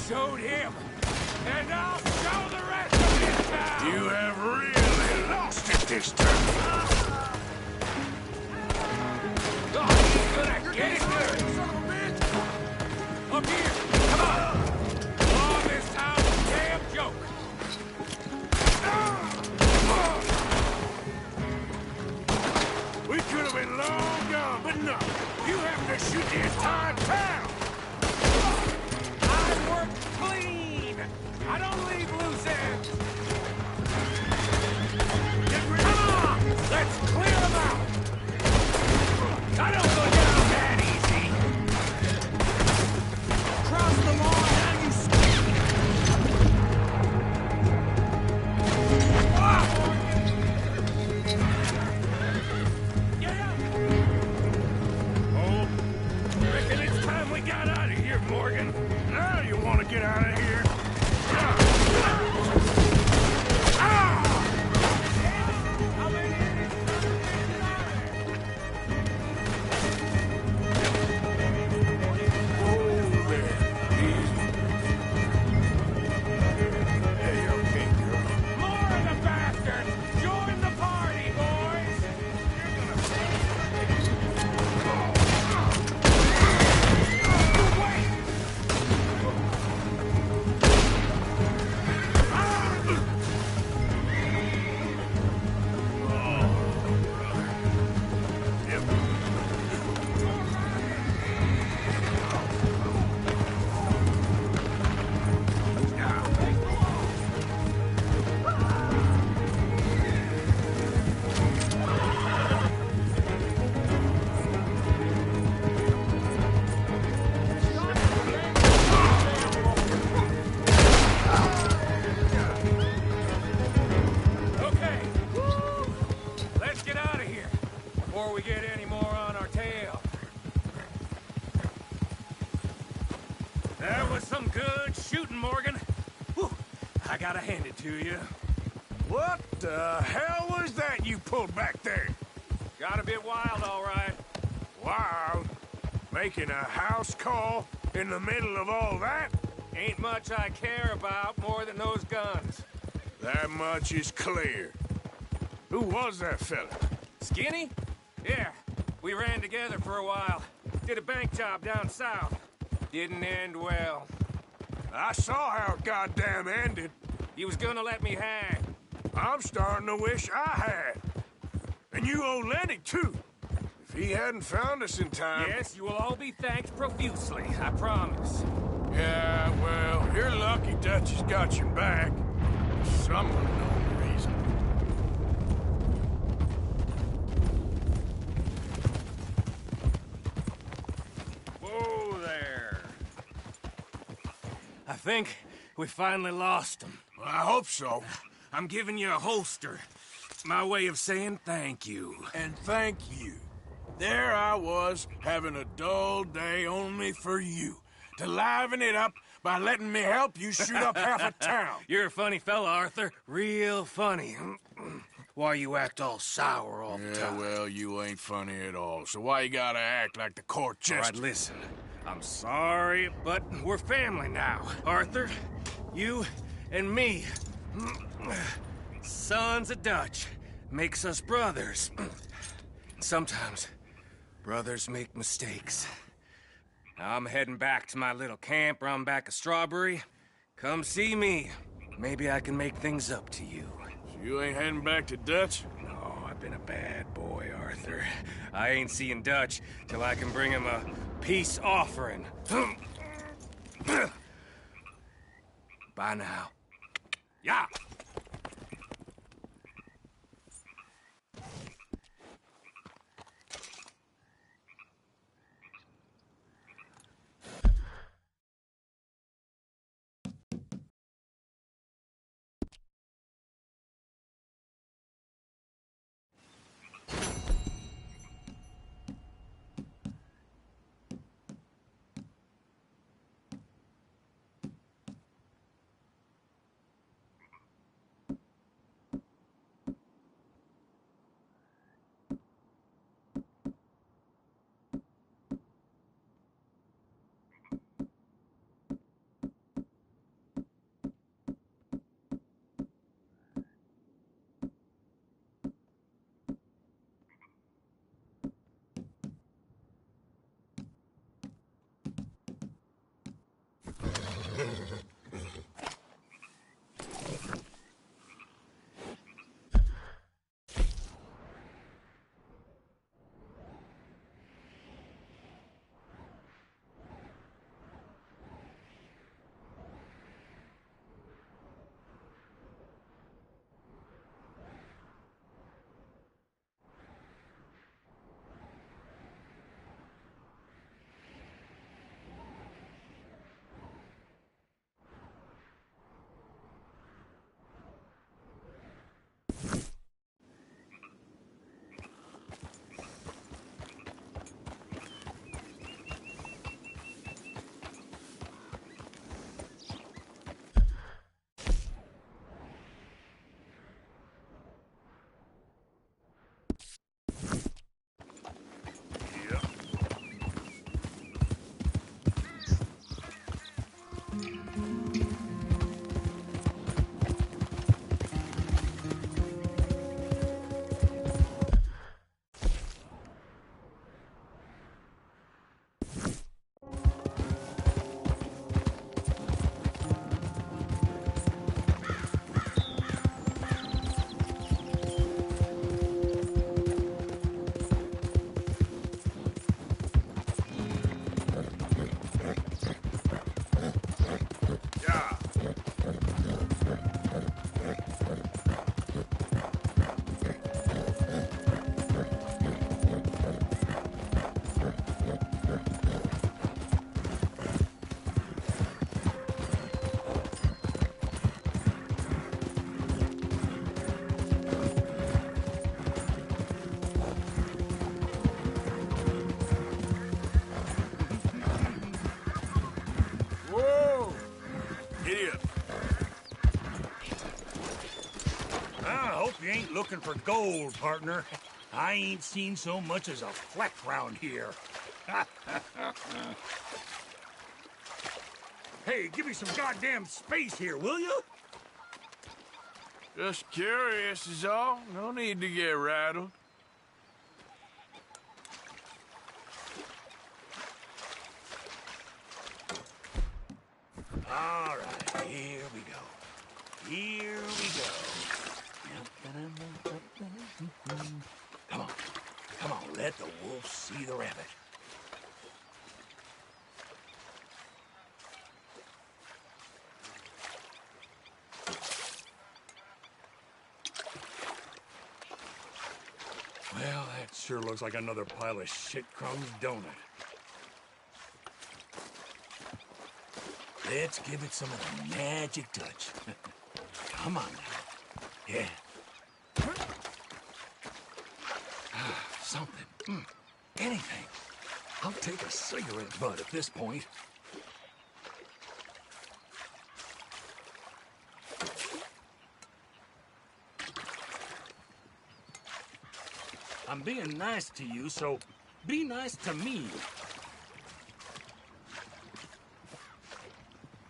[SPEAKER 2] Showed him, and I'll show the rest of this town!
[SPEAKER 22] You have really lost it this time.
[SPEAKER 2] God, he's gonna get it good! Son of a bitch! Up here! Come on! Law this town's a damn joke!
[SPEAKER 22] We could have been long gone, but no. You have to shoot the entire town.
[SPEAKER 2] I work clean! I don't leave loose ends! Come on! Let's clear them out! I don't go down that easy! Cross the line and you
[SPEAKER 22] Oh, reckon it's time we got out of here, Morgan. Now you want to get out of here?
[SPEAKER 2] More of the bastards! Join the party, boys! Okay. Let's get out of here before we get any more on our tail. That was some good shooting, Morgan. Whew. I gotta hand it to you.
[SPEAKER 22] What the hell was that you pulled back there?
[SPEAKER 2] Got a bit wild, all right.
[SPEAKER 22] Wild? Making a house call in the middle of all that?
[SPEAKER 2] Ain't much I care about more than those guns.
[SPEAKER 22] That much is clear. Who was that fella?
[SPEAKER 2] Skinny? Yeah, we ran together for a while. Did a bank job down south. Didn't end well.
[SPEAKER 22] I saw how it goddamn ended.
[SPEAKER 2] He was gonna let me hang.
[SPEAKER 22] I'm starting to wish I had. And you owe Lenny, too. If he hadn't found us in time...
[SPEAKER 2] Yes, you will all be thanked profusely, I promise.
[SPEAKER 22] Yeah, well, you're lucky Dutch has got your back. For some unknown reason.
[SPEAKER 2] Whoa there. I think we finally lost him.
[SPEAKER 22] Well, I hope so.
[SPEAKER 2] I'm giving you a holster. My way of saying thank you.
[SPEAKER 22] And thank you. There I was, having a dull day only for you. To liven it up by letting me help you shoot up half a town.
[SPEAKER 2] You're a funny fella, Arthur. Real funny. Why you act all sour all the time?
[SPEAKER 22] Yeah, well, you ain't funny at all, so why you gotta act like the court jester?
[SPEAKER 2] All right, listen. I'm sorry, but we're family now. Arthur, you and me. Sons of Dutch makes us brothers. Sometimes brothers make mistakes. Now I'm heading back to my little camp round back of Strawberry. Come see me. Maybe I can make things up to you.
[SPEAKER 22] So you ain't heading back to Dutch?
[SPEAKER 2] No, I've been a bad boy, Arthur. I ain't seeing Dutch till I can bring him a peace offering. Bye now. Yeah.
[SPEAKER 14] looking for gold, partner. I ain't seen so much as a fleck round here. Hey, give me some goddamn space here, will you?
[SPEAKER 3] Just curious is all. No need to get rattled.
[SPEAKER 14] All right, here we go. Here we go. Come on. Come on, let the wolf see the rabbit. Well, that sure looks like another pile of shit crumbs, don't it? Let's give it some of the magic touch. Come on now. Yeah. Something. Anything. I'll take a cigarette butt at this point. I'm being nice to you, so be nice to me.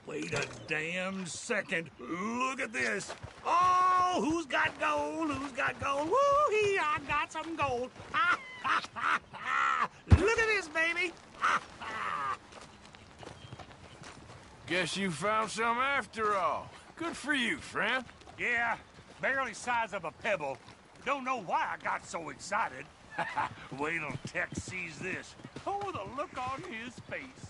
[SPEAKER 14] Wait a damn second. Look at this. Oh, who's got gold? Who's got gold? Woo-hee, I got some gold. Ha, ha, ha, ha. Look at this, baby. Ha, ha.
[SPEAKER 3] Guess you found some after all. Good for you, friend.
[SPEAKER 14] Yeah, barely size of a pebble. Don't know why I got so excited. Wait till Tex sees this. Oh, the look on his face.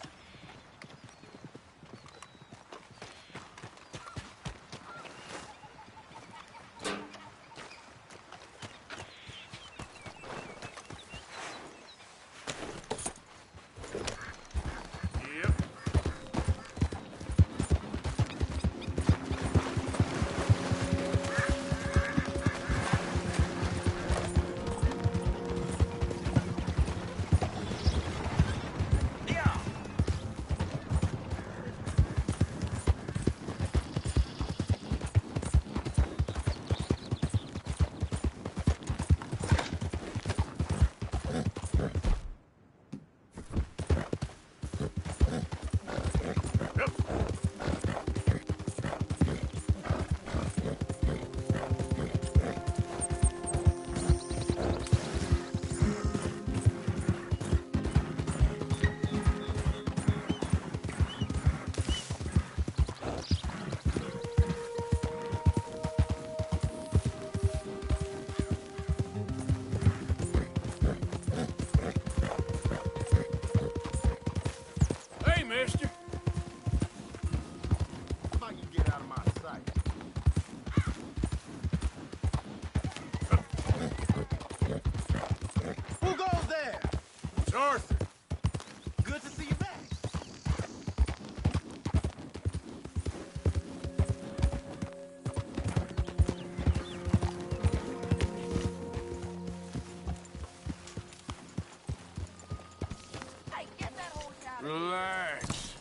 [SPEAKER 3] Mister.
[SPEAKER 15] How about you get out of my sight? Who goes there?
[SPEAKER 3] It's Arthur.
[SPEAKER 15] Good to see you back.
[SPEAKER 12] Hey, get that old guy.
[SPEAKER 3] Relax.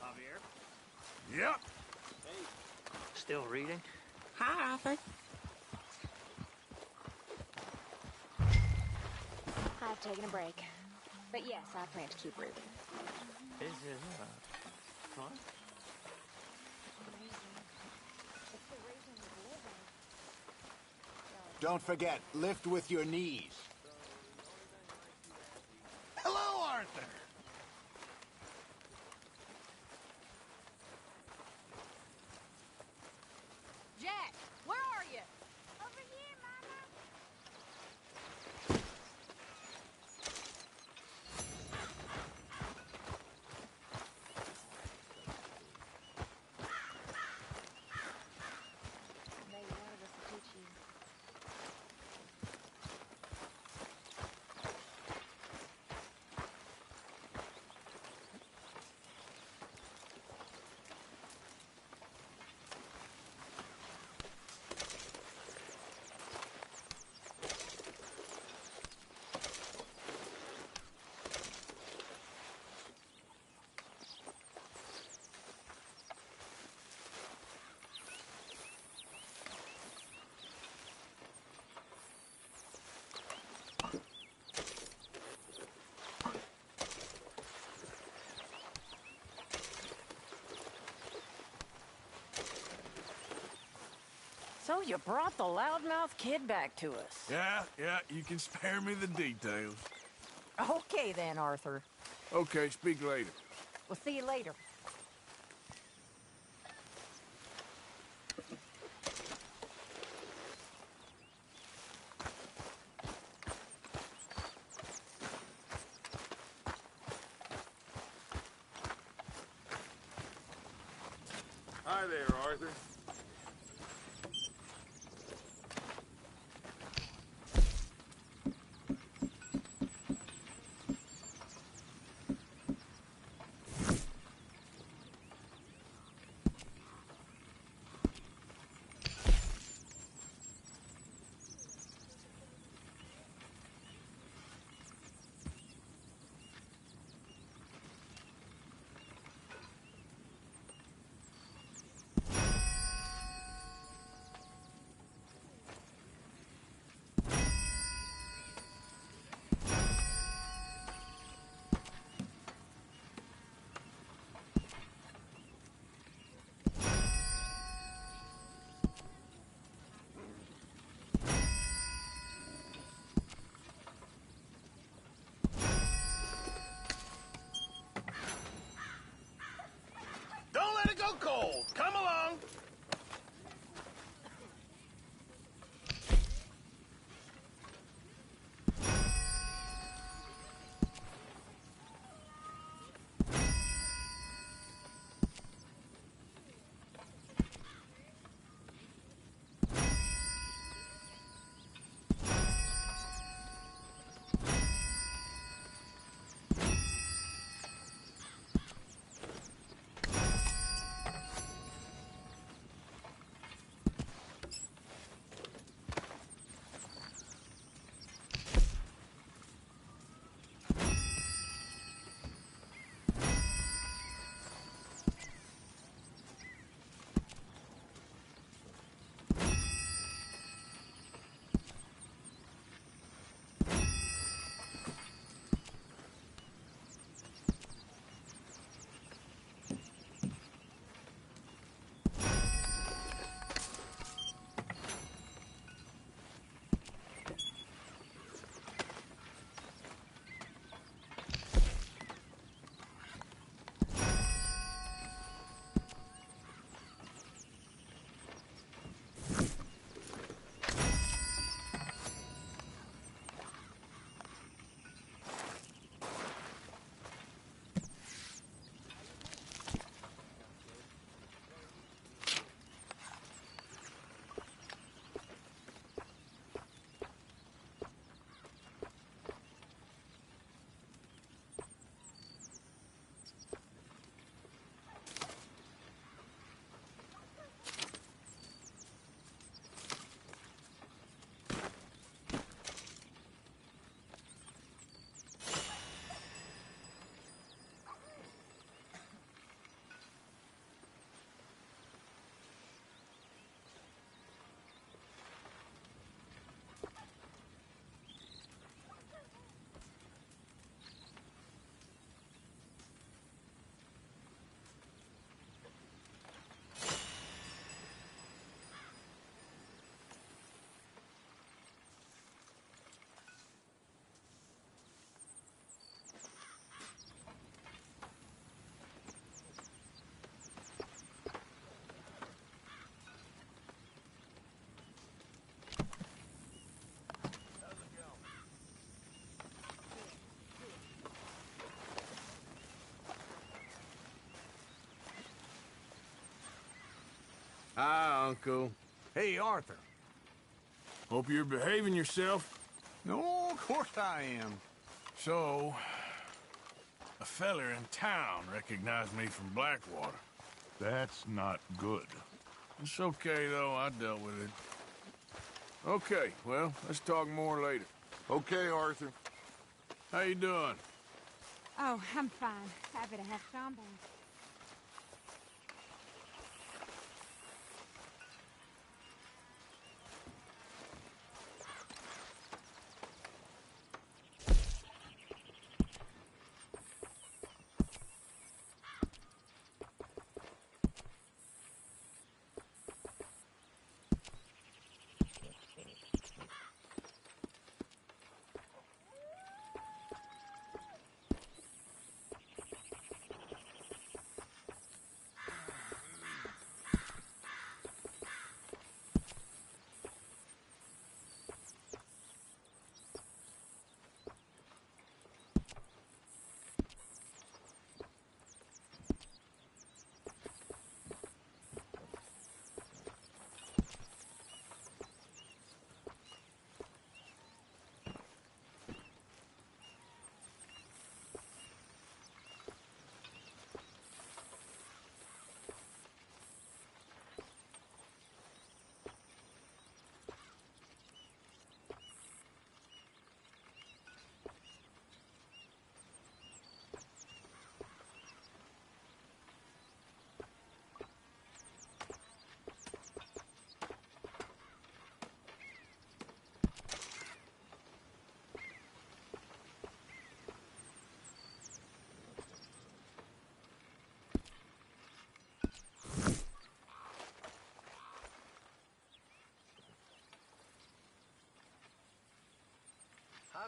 [SPEAKER 14] Javier? Yep.
[SPEAKER 10] Hey. Still reading?
[SPEAKER 19] Hi, Arthur.
[SPEAKER 12] I've taken a break. But yes, I plan to keep reading.
[SPEAKER 10] Is it, fun?
[SPEAKER 15] Don't forget, lift with your knees. Hello, Arthur.
[SPEAKER 12] Jack, where are you? Over here, Mama. Maybe one of us will teach you.
[SPEAKER 7] So you brought the loudmouth kid back to us.
[SPEAKER 3] Yeah, you can spare me the details.
[SPEAKER 7] Okay then, Arthur.
[SPEAKER 3] Okay, speak later.
[SPEAKER 7] We'll see you later.
[SPEAKER 3] Hi there, Arthur.
[SPEAKER 22] Don't let it go cold. Come along.
[SPEAKER 3] Hi, Uncle.
[SPEAKER 14] Hey, Arthur.
[SPEAKER 3] Hope you're behaving yourself.
[SPEAKER 14] No, of course I am.
[SPEAKER 3] So, a feller in town recognized me from Blackwater.
[SPEAKER 13] That's not good.
[SPEAKER 3] It's okay, though. I dealt with it. Okay, well, let's talk more later.
[SPEAKER 13] Okay, Arthur.
[SPEAKER 3] How you doing?
[SPEAKER 21] Oh, I'm fine. Happy to have Sean back.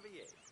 [SPEAKER 4] Javier.